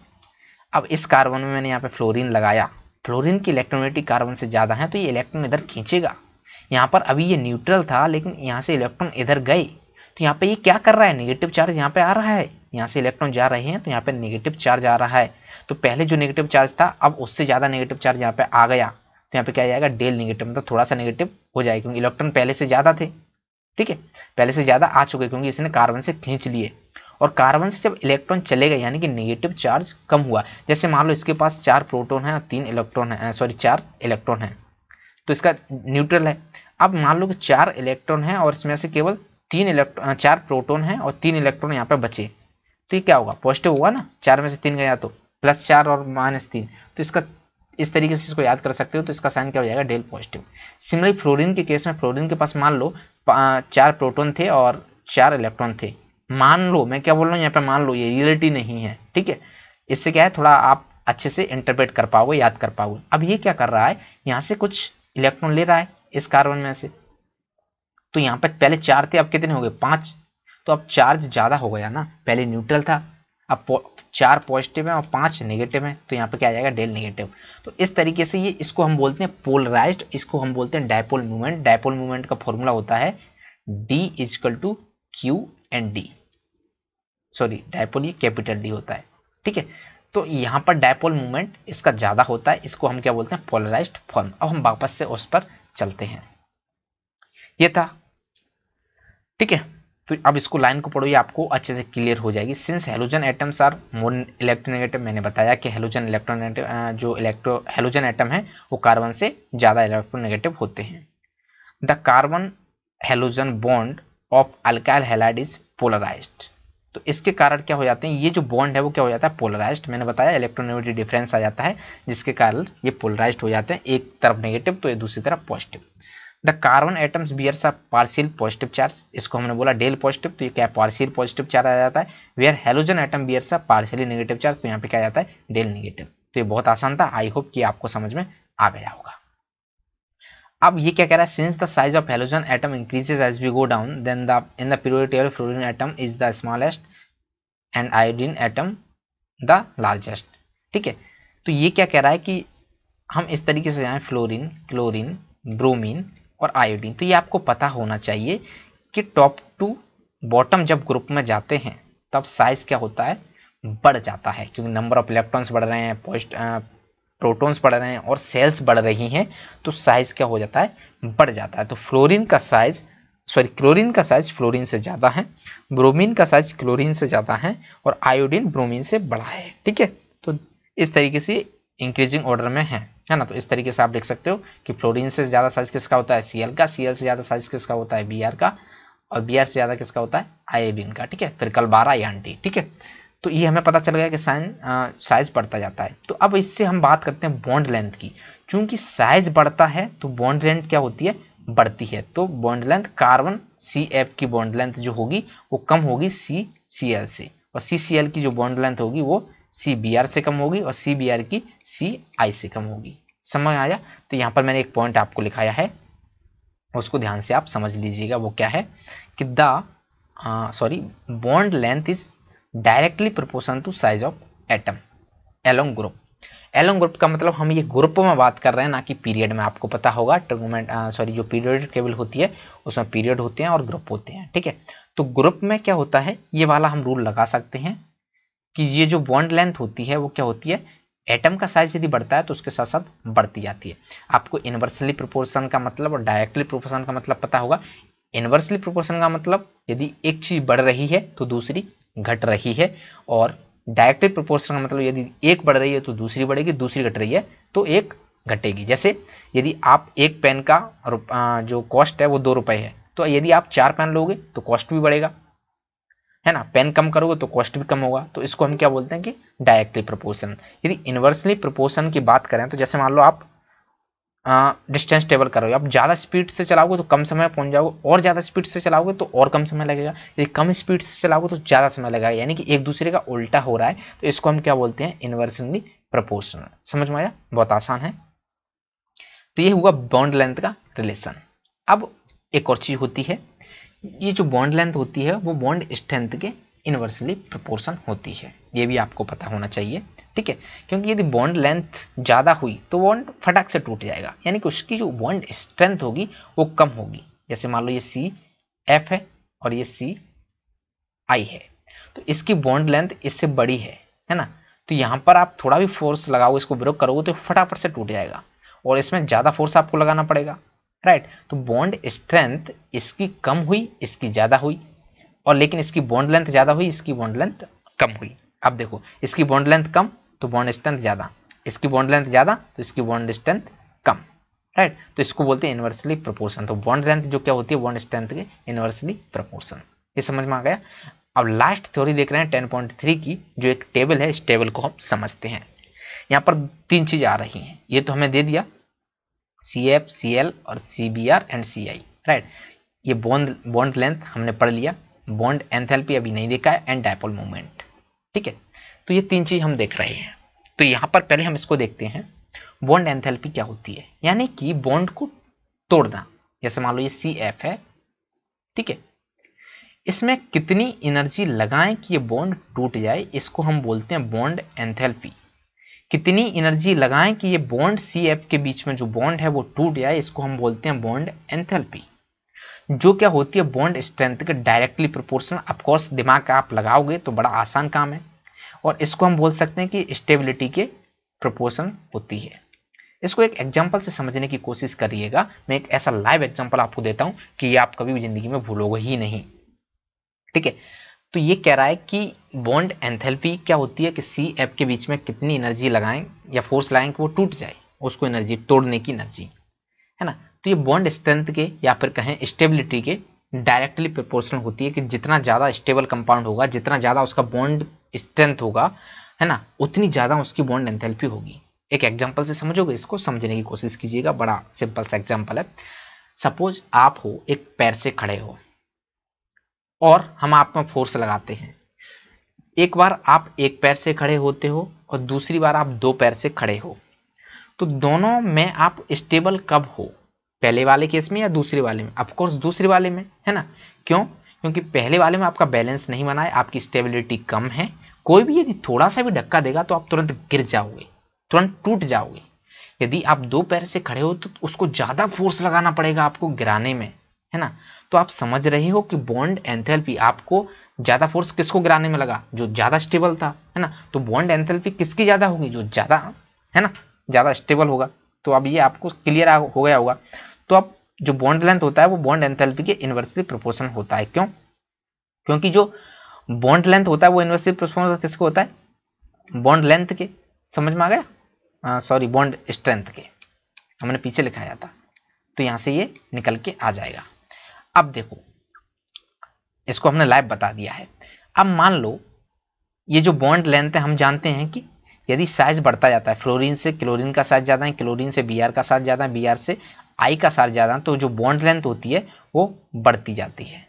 अब इस कार्बन में मैंने यहाँ पे फ्लोरीन लगाया, फ्लोरीन की इलेक्ट्रोनेगेटिविटी कार्बन से ज्यादा है तो ये इलेक्ट्रॉन इधर खींचेगा। यहाँ पर अभी ये न्यूट्रल था लेकिन यहाँ से इलेक्ट्रॉन इधर गए तो यहाँ पे ये क्या कर रहा है, नेगेटिव चार्ज यहाँ पे आ रहा है, यहाँ से इलेक्ट्रॉन जा रहे हैं तो यहाँ पे नेगेटिव चार्ज आ रहा है। तो पहले जो नेगेटिव चार्ज था अब उससे ज्यादा नेगेटिव चार्ज यहाँ पे आ गया, तो यहाँ पे क्या आ जाएगा, डेल नेगेटिव, मतलब थोड़ा सा नेगेटिव हो जाएगा क्योंकि इलेक्ट्रॉन पहले से ज्यादा थे। ठीक है, पहले से ज्यादा आ चुके क्योंकि इसने कार्बन से खींच लिए, और कार्बन से जब इलेक्ट्रॉन चले गए यानी कि नेगेटिव चार्ज कम हुआ। जैसे मान लो इसके पास 4 प्रोटॉन है और 3 इलेक्ट्रॉन है, सॉरी 4 इलेक्ट्रॉन है, तो इसका न्यूट्रल है। अब मान लो कि 4 इलेक्ट्रॉन है और इसमें से केवल 4 प्रोटॉन है और 3 इलेक्ट्रॉन यहाँ पे बचे, तो ये क्या होगा, पॉजिटिव होगा ना, 4 में से 3 गया तो +4 और -3, तो इसका इस तरीके से इसको याद कर सकते हो। तो इसका साइन क्या हो जाएगा, डेल पॉजिटिव। सिमिलरली फ्लोरीन के केस में, फ्लोरीन के पास मान लो 4 प्रोटॉन थे और 4 इलेक्ट्रॉन थे, मान लो, मैं क्या बोल रहा हूँ यहाँ पे, मान लो, ये रियलिटी नहीं है। ठीक है, इससे क्या है, थोड़ा आप अच्छे से इंटरप्रेट कर पाओगे, याद कर पाओगे। अब ये क्या कर रहा है, यहाँ से कुछ इलेक्ट्रॉन ले रहा है इस कार्बन में से, तो यहाँ पे पहले 4 थे, अब कितने हो गए, 5, तो अब चार्ज ज्यादा हो गया ना, पहले न्यूट्रल था, अब 4 पॉजिटिव है और 5 नेगेटिव है, तो यहाँ पे क्या आ जाएगा, डेल नेगेटिव। तो इस तरीके से ये, इसको हम बोलते हैं पोलराइज्ड, इसको हम बोलते हैं डायपोल मूवमेंट। डायपोल मूवमेंट का फॉर्मूला होता है D=Q&D, सॉरी डायपोल ये कैपिटल D होता है। ठीक है, तो यहाँ पर डायपोल मूवमेंट इसका ज्यादा होता है, इसको हम क्या बोलते हैं, पोलराइज्ड फॉर्म। अब हम वापस से उस पर चलते हैं, ये था। ठीक है, तो अब इसको लाइन को पढ़ो, ये आपको अच्छे से क्लियर हो जाएगी। Since halogen atoms are more electronegative, मैंने बताया कि हैलोजन इलेक्ट्रोनेगेटिव, जो हैलोजन एटम है वो कार्बन से ज्यादा इलेक्ट्रोनेगेटिव होते हैं। The carbon halogen bond of alkyl halide is polarised. तो इसके कारण क्या हो जाते हैं, ये जो बॉन्ड है वो क्या हो जाता है, पोलराइज्ड। मैंने बताया इलेक्ट्रोनेगेटिव डिफरेंस आ जाता है जिसके कारण ये पोलराइज्ड हो जाते हैं, एक तरफ नेगेटिव तो ये दूसरी तरफ positive. The carbon atoms bears a partial positive charge, इसको हमने बोला डेल पॉजिटिव, तो ये क्या पार्शियल पॉजिटिव चार्ज आ जाता है। Where halogen atom bears a partially negative charge, तो यहाँ पे क्या जाता है, डेल नेगेटिव। तो ये बहुत आसान था, आई होप कि आपको समझ में आ गया होगा। अब ये क्या कह रहा है, since the size of halogen atom increases as we go down then the in the periodic table fluorine atom is the smallest and iodine atom the largest. ठीक है, तो ये क्या कह रहा है कि हम इस तरीके से जाएं, फ्लोरीन, क्लोरीन, ब्रोमीन और आयोडीन। तो ये आपको पता होना चाहिए कि टॉप टू बॉटम जब ग्रुप में जाते हैं तब साइज क्या होता है, बढ़ जाता है, क्योंकि नंबर ऑफ इलेक्ट्रॉन्स बढ़ रहे हैं, प्रोटॉन्स बढ़ रहे हैं और सेल्स बढ़ रही हैं, तो साइज क्या हो जाता है, बढ़ जाता है। तो फ्लोरीन का साइज सॉरी क्लोरीन का साइज फ्लोरीन से ज़्यादा है, ब्रोमीन का साइज क्लोरीन से ज़्यादा है और आयोडीन ब्रोमीन से बड़ा है। ठीक है, तो इस तरीके से इंक्रीजिंग ऑर्डर में है ना। तो इस तरीके से आप देख सकते हो कि फ्लोरीन से ज़्यादा साइज किसका होता है, Cl का, Cl से ज़्यादा साइज किसका होता है, Br का, और Br से ज़्यादा किसका होता है, आयोडीन का। ठीक है, फिर कल 12 या एंटी। ठीक है, तो ये हमें पता चल गया कि साइज बढ़ता जाता है। तो अब इससे हम बात करते हैं बॉन्ड लेंथ की। चूंकि साइज बढ़ता है तो बॉन्ड लेंथ क्या होती है, बढ़ती है। तो बॉन्ड लेंथ कार्बन CF की बॉन्ड लेंथ जो होगी वो कम होगी CCl से, और CCl की जो बॉन्ड लेंथ होगी वो CBr से कम होगी और CBr की CI से कम होगी। समझ आया? तो यहाँ पर मैंने एक पॉइंट आपको लिखाया है, उसको ध्यान से आप समझ लीजिएगा। वो क्या है कि bond length is directly proportional to size of atom along group. Along group का मतलब हम ये ग्रुप में बात कर रहे हैं, ना कि पीरियड में। आपको पता होगा जो पीरियोडिक टेबल होती है उसमें पीरियड होते हैं और ग्रुप होते हैं। ठीक है, तो ग्रुप में क्या होता है, ये वाला हम रूल लगा सकते हैं कि ये जो बॉन्ड लेंथ होती है वो क्या होती है, एटम का साइज यदि बढ़ता है तो उसके साथ साथ बढ़ती जाती है। आपको इनवर्सली प्रोपोर्शन का मतलब और डायरेक्टली प्रोपोर्शन का मतलब पता होगा। इनवर्सली प्रोपोर्शन का मतलब यदि एक चीज बढ़ रही है तो दूसरी घट रही है, और डायरेक्टली प्रोपोर्शन का मतलब यदि एक बढ़ रही है तो दूसरी बढ़ेगी, दूसरी घट रही है तो एक घटेगी। जैसे यदि आप एक पेन का जो कॉस्ट है वो 2 रुपए है, तो यदि आप 4 पेन लोगे तो कॉस्ट भी बढ़ेगा, है ना। पेन कम करोगे तो कॉस्ट भी कम होगा। तो इसको हम क्या बोलते हैं कि डायरेक्टली प्रोपोर्शन। यदि इनवर्सली प्रोपोर्शन की बात करें तो जैसे मान लो आप डिस्टेंस ट्रेवल करोगे, आप ज़्यादा स्पीड से चलाओगे तो कम समय में पहुंच जाओगे, और ज़्यादा स्पीड से चलाओगे तो और कम समय लगेगा। यदि कम स्पीड से चलाओगे तो ज़्यादा समय लगेगा, यानी कि एक दूसरे का उल्टा हो रहा है। तो इसको हम क्या बोलते हैं, इनवर्सली प्रोपोर्शनल। समझ में आया? बहुत आसान है। तो ये हुआ बॉन्ड लेंथ का रिलेशन। अब एक और चीज होती है, ये जो बॉन्ड लेंथ होती है वो बॉन्ड स्ट्रेंथ के इनवर्सली प्रोपोर्शन होती है। ये भी आपको पता होना चाहिए। ठीक है, क्योंकि यदि बॉन्ड लेंथ ज़्यादा हुई तो बॉन्ड फटाक से टूट जाएगा, यानी कि उसकी जो बॉन्ड स्ट्रेंथ होगी वो कम होगी। जैसे मान लो ये CF है और ये CI है, तो इसकी बॉन्ड लेंथ इससे बड़ी है ना। तो यहाँ पर आप थोड़ा भी फोर्स लगाओगे, इसको ब्रेक करोगे तो फटाफट से टूट जाएगा, और इसमें ज़्यादा फोर्स आपको लगाना पड़ेगा, राइट। तो बॉन्ड स्ट्रेंथ इसकी कम हुई, इसकी ज़्यादा हुई, और लेकिन इसकी बॉन्ड लेंथ ज़्यादा हुई, इसकी बॉन्ड लेंथ कम हुई। अब देखो, इसकी बॉन्ड लेंथ कम तो बॉन्ड स्ट्रेंथ ज़्यादा, इसकी बॉन्ड लेंथ ज़्यादा तो इसकी बॉन्ड स्ट्रेंथ कम, राइट। तो इसको बोलते हैं इनवर्सली प्रोपोर्शन। तो बॉन्ड लेंथ जो क्या होती है, बॉन्ड स्ट्रेंथ के इनवर्सली प्रोपोर्शन। ये समझ में आ गया। अब लास्ट थ्योरी देख रहे हैं 10.3 की, जो एक टेबल है। इस टेबल को हम समझते हैं। यहाँ पर 3 चीज़ आ रही हैं, ये तो हमें दे दिया, CF, CL और CBr एंड CI, राइट। ये बॉन्ड लेंथ हमने पढ़ लिया, बॉन्ड एंथैल्पी अभी नहीं देखा है, एंड डायपोल मोमेंट। ठीक है, तो ये 3 चीज हम देख रहे हैं। तो यहां पर पहले हम इसको देखते हैं, बॉन्ड एंथैल्पी क्या होती है, यानी कि बॉन्ड को तोड़ना। जैसे मान लो ये CF है, ठीक है, इसमें कितनी एनर्जी लगाएं कि ये बॉन्ड टूट जाए, इसको हम बोलते हैं बॉन्ड एंथैल्पी। कितनी एनर्जी लगाएं कि ये बॉन्ड CF के बीच में जो बॉन्ड है वो टूट जाए, इसको हम बोलते हैं बॉन्ड एंथैल्पी, जो क्या होती है बॉन्ड स्ट्रेंथ के डायरेक्टली प्रोपोर्शनल। ऑफ कोर्स दिमाग का आप लगाओगे तो बड़ा आसान काम है, और इसको हम बोल सकते हैं कि स्टेबिलिटी के प्रोपोर्शन होती है। इसको एक एग्जांपल से समझने की कोशिश करिएगा। मैं एक ऐसा लाइव एग्जांपल आपको देता हूं कि ये आप कभी भी जिंदगी में भूलोगे ही नहीं। ठीक है, तो ये कह रहा है कि बॉन्ड एंथैल्पी क्या होती है कि CF के बीच में कितनी एनर्जी लगाएं या फोर्स लगाएं कि वो टूट जाए, उसको एनर्जी, तोड़ने की एनर्जी, है ना। तो ये बॉन्ड स्ट्रेंथ के या फिर कहें स्टेबिलिटी के डायरेक्टली प्रोपोर्शनल होती है कि जितना ज़्यादा स्टेबल कंपाउंड होगा, जितना ज़्यादा उसका बॉन्ड स्ट्रेंथ होगा, है ना, उतनी ज़्यादा उसकी बॉन्ड एंथैल्पी होगी। एक एग्जांपल से समझोगे, इसको समझने की कोशिश कीजिएगा। बड़ा सिंपल सा एग्जांपल है। सपोज आप हो एक पैर से खड़े हो और हम आप में फोर्स लगाते हैं। एक बार आप एक पैर से खड़े होते हो और दूसरी बार आप 2 पैर से खड़े हो, तो दोनों में आप स्टेबल कब हो, पहले वाले केस में या दूसरे वाले में? ऑफ कोर्स दूसरे वाले में, है ना। क्यों? क्योंकि पहले वाले में आपका बैलेंस नहीं बना है, आपकी स्टेबिलिटी कम है। कोई भी यदि थोड़ा सा भी धक्का देगा तो आप तुरंत गिर जाओगे, तुरंत टूट जाओगे। यदि आप 2 पैर से खड़े हो तो उसको ज्यादा फोर्स लगाना पड़ेगा आपको गिराने में, है ना। तो आप समझ रहे हो कि बॉन्ड एंथैल्पी, आपको ज्यादा फोर्स किसको गिराने में लगा, जो ज्यादा स्टेबल था, है ना। तो बॉन्ड एंथैल्पी किसकी ज्यादा होगी, जो ज्यादा, है ना, ज्यादा स्टेबल होगा। तो अब ये आपको क्लियर हो गया होगा। तो अब जो बॉन्ड लेंथ होता है वो बॉन्ड एंथैल्पी के इनवर्सली प्रोपोर्शनल होता है। क्यों? क्योंकि जो बॉन्ड लेंथ होता है वो इनवर्सली प्रोपोर्शनल किसके होता है? बॉन्ड लेंथ के। समझ में आ गया? सॉरी, बॉन्ड स्ट्रेंथ के, हमने पीछे लिखाया था, तो यहां से ये निकल के आ जाएगा। अब देखो, इसको हमने लाइव बता दिया है। अब मान लो ये जो बॉन्ड लेंथ है, हम जानते हैं कि यदि साइज बढ़ता जाता है, फ्लोरीन से क्लोरीन का साइज ज्यादा है, क्लोरीन से Br का साइज ज्यादा है, Br से I का साइज ज्यादा है, तो जो बॉन्ड लेंथ होती है वो बढ़ती जाती है।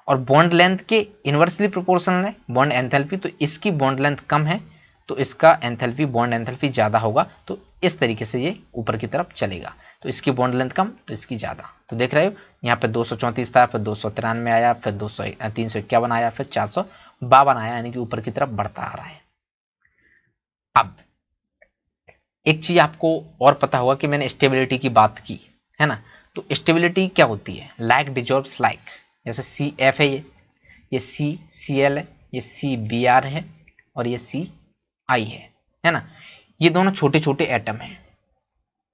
और बॉन्ड लेंथ के इनवर्सली प्रोपोर्शनल है बॉन्ड एंथैल्पी, तो इसकी बॉन्ड लेंथ कम है तो इसका एंथैल्पी, बॉन्ड एंथैल्पी ज्यादा होगा, तो इस तरीके से ये ऊपर की तरफ चलेगा। तो इसकी बॉन्ड लेंथ कम तो इसकी ज्यादा। तो देख रहे हो यहाँ पे 234 था, फिर 293 आया, फिर 351 आया, फिर 452 आया, यानी कि ऊपर की तरफ बढ़ता आ रहा है। अब एक चीज आपको और पता होगा कि मैंने स्टेबिलिटी की बात की है ना, तो स्टेबिलिटी क्या होती है? लाइक डिजॉल्व्स लाइक, जैसे CF है, ये CCl है, ये CBr है और ये CI है ना। ये दोनों छोटे छोटे एटम हैं,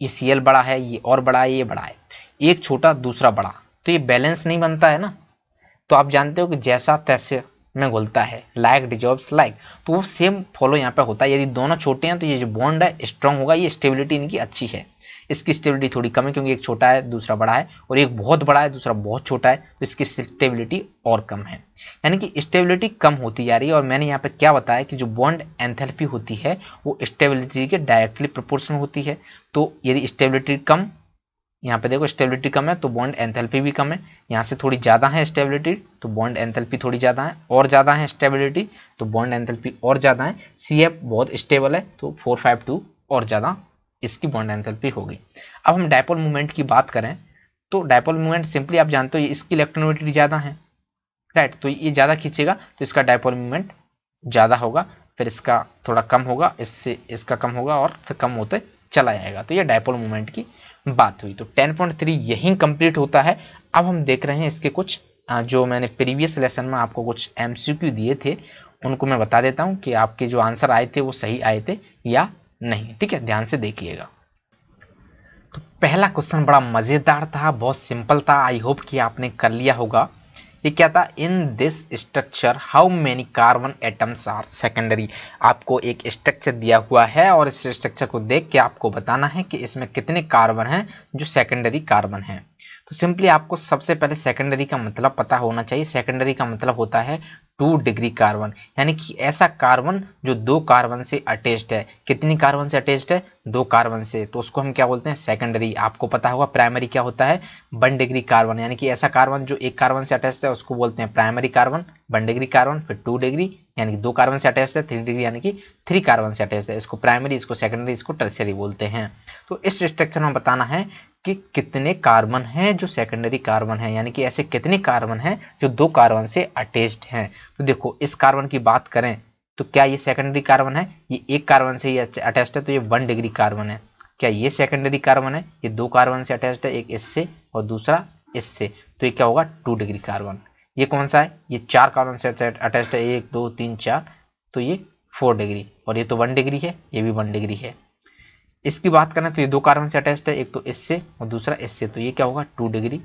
ये Cl बड़ा है, ये और बड़ा है, ये बड़ा है, एक छोटा दूसरा बड़ा, तो ये बैलेंस नहीं बनता है ना। तो आप जानते हो कि जैसा तैसे में घुलता है, लाइक डिजॉल्व्स लाइक, तो वो सेम फॉलो यहाँ पे होता है। यदि दोनों छोटे हैं तो ये जो बॉन्ड है स्ट्रांग होगा, ये स्टेबिलिटी इनकी अच्छी है। इसकी स्टेबिलिटी थोड़ी कम है क्योंकि एक छोटा है दूसरा बड़ा है, और एक बहुत बड़ा है दूसरा बहुत छोटा है, तो इसकी स्टेबिलिटी और कम है, यानी कि स्टेबिलिटी कम होती जा रही है। और मैंने यहाँ पे क्या बताया कि जो बॉन्ड एंथैल्पी होती है वो स्टेबिलिटी के डायरेक्टली प्रोपोर्शनल होती है। तो यदि स्टेबिलिटी कम, यहाँ पे देखो स्टेबिलिटी कम है तो बॉन्ड एंथैल्पी भी कम है, यहाँ से थोड़ी ज्यादा है स्टेबिलिटी तो बॉन्ड एंथैल्पी थोड़ी ज्यादा है, और ज्यादा है स्टेबिलिटी तो बॉन्ड एंथैल्पी और ज्यादा है। CF बहुत स्टेबल है तो 452 और ज्यादा इसकी बॉन्ड एंथैल्पी होगी। अब हम डायपोल मूवमेंट की बात करें तो डायपोल मूवमेंट सिंपली आप जानते हो इसकी इलेक्ट्रोनेगेटिविटी ज्यादा है, राइट, तो ये ज्यादा खींचेगा तो इसका डायपोल मूवमेंट ज्यादा होगा, फिर इसका थोड़ा कम होगा, इससे इसका कम होगा और फिर कम होते चला जाएगा। तो ये डायपोल मूवमेंट की बात हुई। तो 10.3 यही कंप्लीट होता है। अब हम देख रहे हैं इसके कुछ जो मैंने प्रीवियस लेसन में आपको कुछ MCQ दिए थे उनको मैं बता देता हूं कि आपके जो आंसर आए थे वो सही आए थे या नहीं। ठीक है, ध्यान से देखिएगा। तो पहला क्वेश्चन बड़ा मजेदार था, बहुत सिंपल था, आई होप कि आपने कर लिया होगा। ये क्या था? In this structure how many carbon atoms are secondary. आपको एक स्ट्रक्चर दिया हुआ है और इस स्ट्रक्चर को देख के आपको बताना है कि इसमें कितने कार्बन हैं जो सेकेंडरी कार्बन हैं। तो सिंपली आपको सबसे पहले सेकेंडरी का मतलब पता होना चाहिए। सेकेंडरी का मतलब होता है 2 डिग्री कार्बन, यानी कि ऐसा कार्बन जो 2 कार्बन से अटैच्ड है। कितनी कार्बन से अटैच्ड है? 2 कार्बन से, तो उसको हम क्या बोलते हैं? सेकेंडरी। आपको पता होगा प्राइमरी क्या होता है? 1 डिग्री कार्बन, यानी कि ऐसा कार्बन जो 1 कार्बन से अटैच्ड है उसको बोलते हैं प्राइमरी कार्बन, 1 डिग्री कार्बन। फिर 2 डिग्री यानी कि 2 कार्बन से अटैच्ड है, 3 डिग्री यानी कि 3 कार्बन से अटैच्ड है। इसको प्राइमरी, इसको सेकेंडरी, इसको टर्शियरी बोलते हैं। तो इस स्ट्रक्चर में बताना है कि कितने कार्बन हैं जो सेकेंडरी कार्बन है, यानी कि ऐसे कितने कार्बन हैं जो 2 कार्बन से अटैच्ड हैं। तो देखो इस कार्बन की बात करें तो क्या ये सेकेंडरी कार्बन है? ये 1 कार्बन से ही अटैच्ड है तो ये 1 डिग्री कार्बन है। क्या ये सेकेंडरी कार्बन है? ये 2 कार्बन से अटैच्ड है, एक इससे और दूसरा इससे, तो ये क्या होगा? 2 डिग्री कार्बन। ये कौन सा है? ये 4 कार्बन से अटैच्ड है, 1 2 3 4, तो ये 4 डिग्री। और ये तो 1 डिग्री है, ये भी 1 डिग्री है। इसकी बात करें तो ये 2 कार्बन से अटैच्ड है, एक तो इससे और दूसरा इससे, तो ये क्या होगा? 2 डिग्री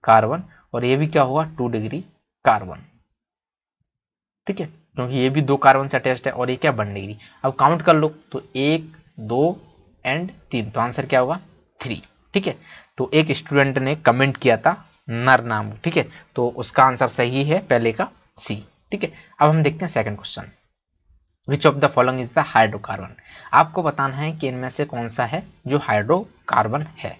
कार्बन। और ये भी क्या होगा? 2 डिग्री कार्बन। ठीक है, क्योंकि ये भी 2 कार्बन से अटैच्ड है और ये क्या? 1 डिग्री। अब काउंट कर लो तो 1 2 एंड 3, तो आंसर क्या होगा? 3। ठीक है, तो एक स्टूडेंट ने कमेंट किया था नर नाम, ठीक है, तो उसका आंसर सही है पहले का C। ठीक है, अब हम देखते हैं second question. Which of the following is the hydrocarbon. आपको बताना है कि इनमें से कौन सा है जो हाइड्रोकार्बन है।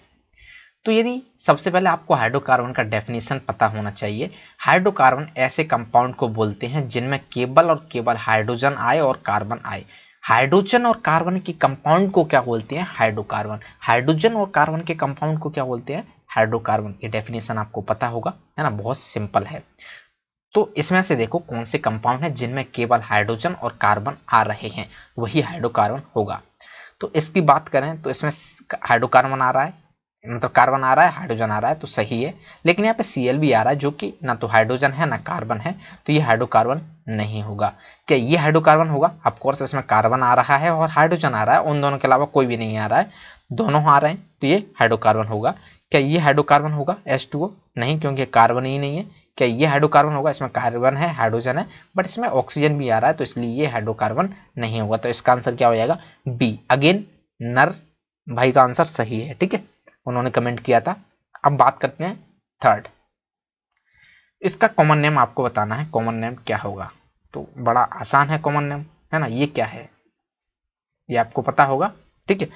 तो यदि सबसे पहले आपको हाइड्रोकार्बन का डेफिनेशन पता होना चाहिए। हाइड्रोकार्बन ऐसे कंपाउंड को बोलते हैं जिनमें केवल और केवल हाइड्रोजन आए और कार्बन आए। हाइड्रोजन और कार्बन के कंपाउंड को क्या बोलते हैं? हाइड्रोकार्बन। हाइड्रोजन और कार्बन के कंपाउंड को क्या बोलते हैं? हाइड्रोकार्बन। ये डेफिनेशन आपको पता होगा, है ना, बहुत सिंपल है। तो इसमें से देखो कौन से कंपाउंड है जिनमें केवल हाइड्रोजन और कार्बन आ रहे हैं, वही हाइड्रोकार्बन होगा। तो इसकी बात करें तो इसमें हाइड्रोकार्बन आ रहा है, मतलब कार्बन आ रहा है, हाइड्रोजन आ रहा है, तो सही है। लेकिन यहाँ पे Cl भी आ रहा है जो कि ना तो हाइड्रोजन है ना कार्बन है, तो ये हाइड्रोकार्बन नहीं होगा। क्या ये हाइड्रोकार्बन होगा? ऑफकोर्स इसमें कार्बन आ रहा है और हाइड्रोजन आ रहा है, उन दोनों के अलावा कोई भी नहीं आ रहा है, दोनों आ रहे हैं, तो ये हाइड्रोकार्बन होगा। क्या ये हाइड्रोकार्बन होगा H2O? नहीं, क्योंकि कार्बन ही नहीं है। क्या ये हाइड्रोकार्बन होगा? इसमें कार्बन है, हाइड्रोजन है, बट इसमें ऑक्सीजन भी आ रहा है, तो इसलिए ये हाइड्रोकार्बन नहीं होगा। तो इसका आंसर क्या हो जाएगा? बी। अगेन नर भाई का आंसर सही है, ठीक है, उन्होंने कमेंट किया था। अब बात करते हैं थर्ड। इसका कॉमन नेम आपको बताना है, कॉमन नेम क्या होगा। तो बड़ा आसान है कॉमन नेम, है ना। ये क्या है, ये आपको पता होगा, ठीक है।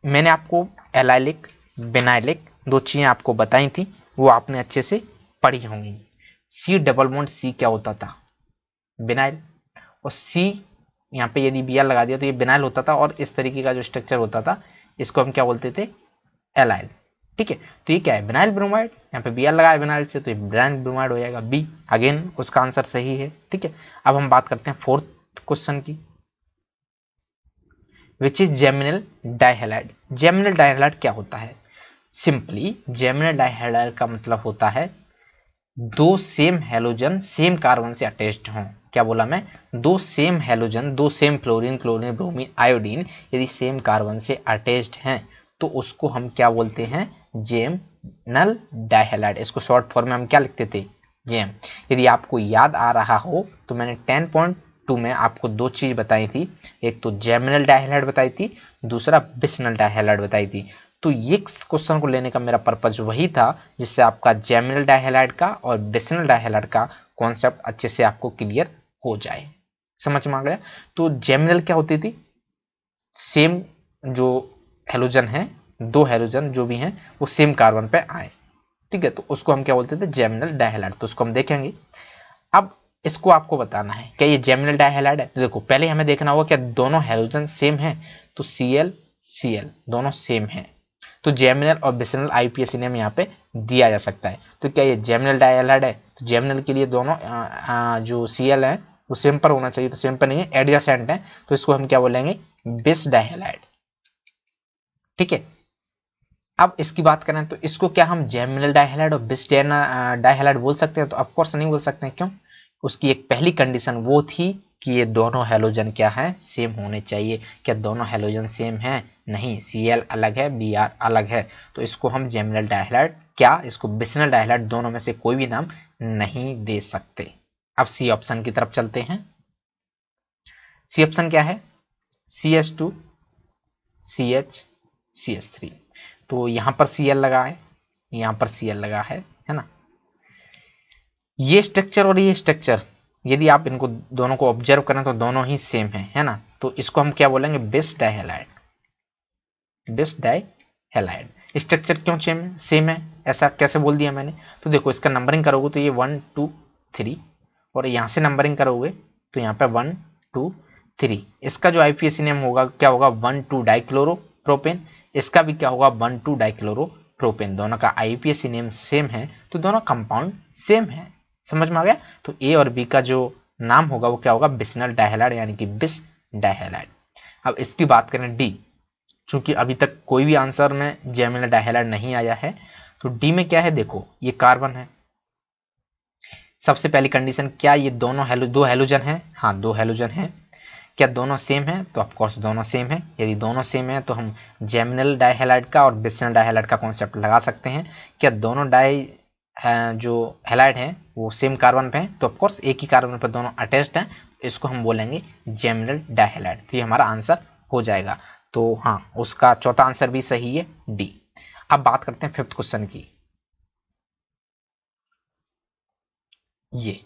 मैंने आपको एलाइलिक, बेनाइलिक दो चीजें आपको बताई थी, वो आपने अच्छे से पढ़ी होंगी। सी डबल बॉन्ड सी क्या होता था? बिनाइल। और सी यहाँ पे यदि बी लगा दिया तो ये बिनाइल होता था, और इस तरीके का जो स्ट्रक्चर होता था इसको हम क्या बोलते थे? एलाइल, ठीक है। तो ये क्या है? Vinyl bromide. यहाँ पे बी लगाया बिनाइल से, तो ये बिनाइल ब्रोमाइड हो जाएगा, बी। अगेन उसका आंसर सही है, ठीक है। अब हम बात करते हैं फोर्थ क्वेश्चन की, विच इज जेमिनल डाइहैलाइड। जेमिनल डाइहैलाइड क्या होता है? सिंपली जेमिनल डाइहैलाइड का मतलब होता है दो सेम हैलोजन सेम कार्बन से अटैच्ड हों। क्या बोला मैं? दो सेम हैलोजन, दो same fluorine, chlorine, bromine, iodine यदि सेम कार्बन से अटैच्ड हैं तो उसको हम क्या बोलते हैं? जेमिनल डाइहैलाइड। इसको शॉर्ट फॉर्म में हम क्या लिखते थे? जेम। यदि आपको याद आ रहा हो तो मैंने 10.2 में आपको दो चीज बताई थी, एक तो जेमिनल डाइहैलाइड बताई थी, दूसरा बिसनल डाइहैलाइड बताई थी। तो ये क्वेश्चन को लेने का मेरा पर्पज वही था जिससे आपका जेमिनल डाइहैलाइड का और बिसनल डाइहैलाइड का कॉन्सेप्ट अच्छे से आपको क्लियर हो जाए। समझ में आ गया? तो जेमिनल क्या होती थी? सेम जो हेलोजन है, दो हेलोजन जो भी हैं वो सेम कार्बन पे आए, ठीक है, तो उसको हम क्या बोलते थे? जेमिनल डाइहैलाइड। तो उसको हम देखेंगे। अब इसको आपको बताना है क्या ये जेमिनल डाइहैलाइड है। तो देखो पहले हमें देखना होगा क्या दोनों हेलोजन सेम है। तो Cl Cl दोनों सेम है, तो जेमिनल और बिसनल आईपीएसी नेम यहाँ पे दिया जा सकता है। तो क्या ये जेमिनल डाइहैलाइड है? तो जेमिनल के लिए दोनों जो Cl है वो सेम पर होना चाहिए, तो सेम पर नहीं है, एडजेसेंट है, तो इसको हम क्या बोलेंगे? बिस डाइहैलाइड, ठीक है। अब इसकी बात करें तो इसको क्या हम जेमिनल डाइहैलाइड और बिस डाइहैलाइड बोल सकते हैं? तो ऑफकोर्स नहीं बोल सकते हैं। क्यों? उसकी एक पहली कंडीशन वो थी कि ये दोनों हैलोजन क्या है? सेम होने चाहिए। क्या दोनों हैलोजन सेम हैं? नहीं, Cl अलग है, Br अलग है, तो इसको हम जेमिनल डाइहैलाइड क्या इसको बिसनल डाइहैलाइड दोनों में से कोई भी नाम नहीं दे सकते। अब सी ऑप्शन की तरफ चलते हैं। सी ऑप्शन क्या है? CH2 CH CH3। तो यहां पर Cl लगा है, यहां पर Cl लगा है ना। ये स्ट्रक्चर और ये स्ट्रक्चर यदि आप इनको दोनों को ऑब्जर्व करें तो दोनों ही सेम है ना। तो इसको हम क्या बोलेंगे? बिस डाइहैलाइड। बिस डाइहैलाइड। स्ट्रक्चर क्यों सेम है, ऐसा कैसे बोल दिया मैंने? तो देखो इसका नंबरिंग करोगे तो ये 1 2 3, और यहां से नंबरिंग करोगे तो यहाँ पे 1 2 3। इसका जो आईपीएसी नेम होगा क्या होगा? 1 2 डाइक्लोरो प्रोपेन। इसका भी क्या होगा? 1 2 डाइक्लोरो प्रोपेन। दोनों का आईपीएसी नेम सेम है तो दोनों कंपाउंड सेम है। समझ में आ गया? तो ए और बी का जो नाम होगा वो क्या होगा? बिसनल डाइहैलाइड यानी कि बिस डाइहैलाइड। अब इसकी बात करें डी, चूंकि अभी तक कोई भी आंसर में जेमिनल डाइहैलाइड नहीं आया है, तो डी में क्या है? देखो ये कार्बन है। सबसे पहली कंडीशन क्या ये दोनों दो हेलोजन है? हाँ, दो हेलोजन है। क्या दोनों सेम है? तो ऑफकोर्स दोनों सेम है। यदि दोनों सेम है तो हम जेमिनल डाइहैलाइड का और बिसनल डाइहैलाइड का कॉन्सेप्ट लगा सकते हैं। क्या दोनों जो हैलाइड हैं वो सेम कार्बन पे हैं? तो ऑफकोर्स एक ही कार्बन पर दोनों अटैच्ड हैं, इसको हम बोलेंगे जेमिनल डाइहैलाइड। तो ये हमारा आंसर हो जाएगा। तो हाँ, उसका चौथा आंसर भी सही है, डी। अब बात करते हैं फिफ्थ क्वेश्चन की। ये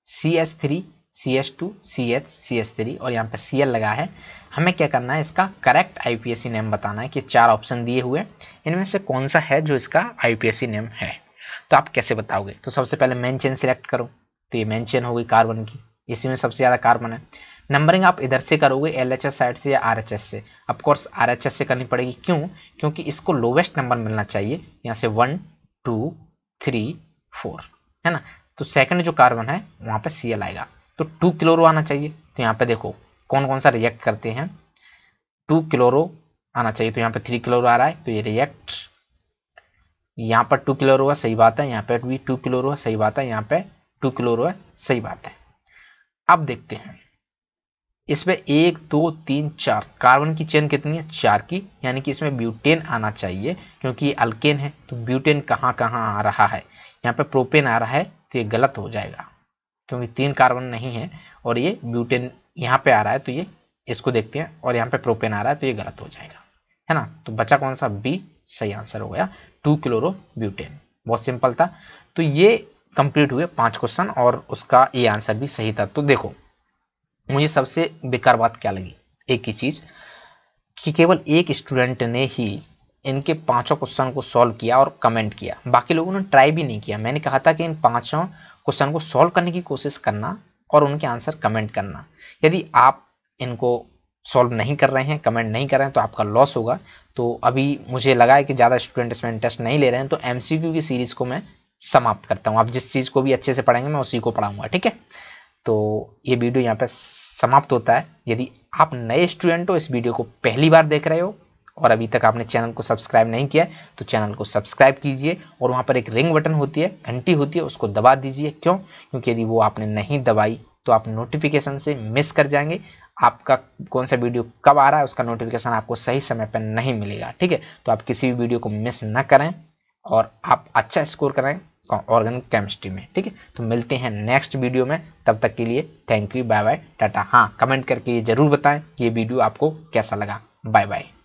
CH3 CH2 CH CH3 और यहाँ पर Cl लगा है। हमें क्या करना है? इसका करेक्ट आईपीएसी नेम बताना है कि चार ऑप्शन दिए हुए इनमें से कौन सा है जो इसका आईपीएसी नेम है। तो आप कैसे बताओगे? तो सबसे पहले मेन चेन सिलेक्ट करो, तो ये मेन चेन होगी कार्बन की, इसी में सबसे ज्यादा कार्बन है। नंबरिंग आप इधर से करोगे LHS साइड से या RHS से? ऑफकोर्स RHS से करनी पड़ेगी। क्यों? क्योंकि इसको लोवेस्ट नंबर मिलना चाहिए, यहाँ से 1 2 3 4, है ना। तो सेकंड जो कार्बन है वहां पे Cl आएगा, तो 2 क्लोरो आना चाहिए। तो यहाँ पे देखो कौन कौन सा रिएक्ट करते हैं, 2 क्लोरो आना चाहिए। तो यहाँ पे 3 क्लोरो आ रहा है, तो ये रिएक्ट, यहाँ पर 2 क्लोरो है, सही बात है। यहाँ पे भी 2 क्लोरो है, सही बात है। यहाँ पे 2 क्लोरो है, सही बात है। अब देखते हैं इसमें 1 2 3 4 कार्बन की चेन कितनी है, 4 की, यानी कि इसमें ब्यूटेन आना चाहिए, क्योंकि ये अल्केन है तो ब्यूटेन कहाँ कहाँ आ रहा है, यहाँ पे प्रोपेन आ रहा है तो ये गलत हो जाएगा, क्योंकि 3 कार्बन नहीं है और ये ब्यूटेन यहाँ पे आ रहा है, तो ये इसको देखते हैं, और यहाँ पे प्रोपेन आ रहा है तो ये गलत हो जाएगा, है ना। तो बचा कौन सा, बी सही आंसर हो गया, 2 क्लोरो ब्यूटेन। बहुत सिंपल था। तो ये कंप्लीट हुए 5 क्वेश्चन और उसका ये आंसर भी सही था। तो देखो मुझे सबसे बेकार बात क्या लगी, एक ही चीज, कि केवल एक स्टूडेंट ने ही इनके 5 क्वेश्चन को सॉल्व किया और कमेंट किया, बाकी लोगों ने ट्राई भी नहीं किया। मैंने कहा था कि इन 5 क्वेश्चन को सॉल्व करने की कोशिश करना और उनके आंसर कमेंट करना। यदि आप इनको सॉल्व नहीं कर रहे हैं, कमेंट नहीं कर रहे हैं, तो आपका लॉस होगा। तो अभी मुझे लगा है कि ज़्यादा स्टूडेंट इसमें इंटरेस्ट नहीं ले रहे हैं, तो एमसीक्यू की सीरीज को मैं समाप्त करता हूँ। आप जिस चीज़ को भी अच्छे से पढ़ेंगे मैं उसी को पढ़ाऊंगा, ठीक है। तो ये वीडियो यहाँ पे समाप्त होता है। यदि आप नए स्टूडेंट हो, इस वीडियो को पहली बार देख रहे हो और अभी तक आपने चैनल को सब्सक्राइब नहीं किया है, तो चैनल को सब्सक्राइब कीजिए और वहाँ पर एक रिंग बटन होती है, घंटी होती है, उसको दबा दीजिए। क्यों? क्योंकि यदि वो आपने नहीं दबाई तो आप नोटिफिकेशन से मिस कर जाएंगे। आपका कौन सा वीडियो कब आ रहा है उसका नोटिफिकेशन आपको सही समय पर नहीं मिलेगा, ठीक है। तो आप किसी भी वीडियो को मिस ना करें और आप अच्छा स्कोर करें ऑर्गेनिक केमिस्ट्री में, ठीक है। तो मिलते हैं नेक्स्ट वीडियो में, तब तक के लिए thank you, bye bye, tata. हाँ, कमेंट करके ये जरूर बताएं कि ये वीडियो आपको कैसा लगा। Bye bye.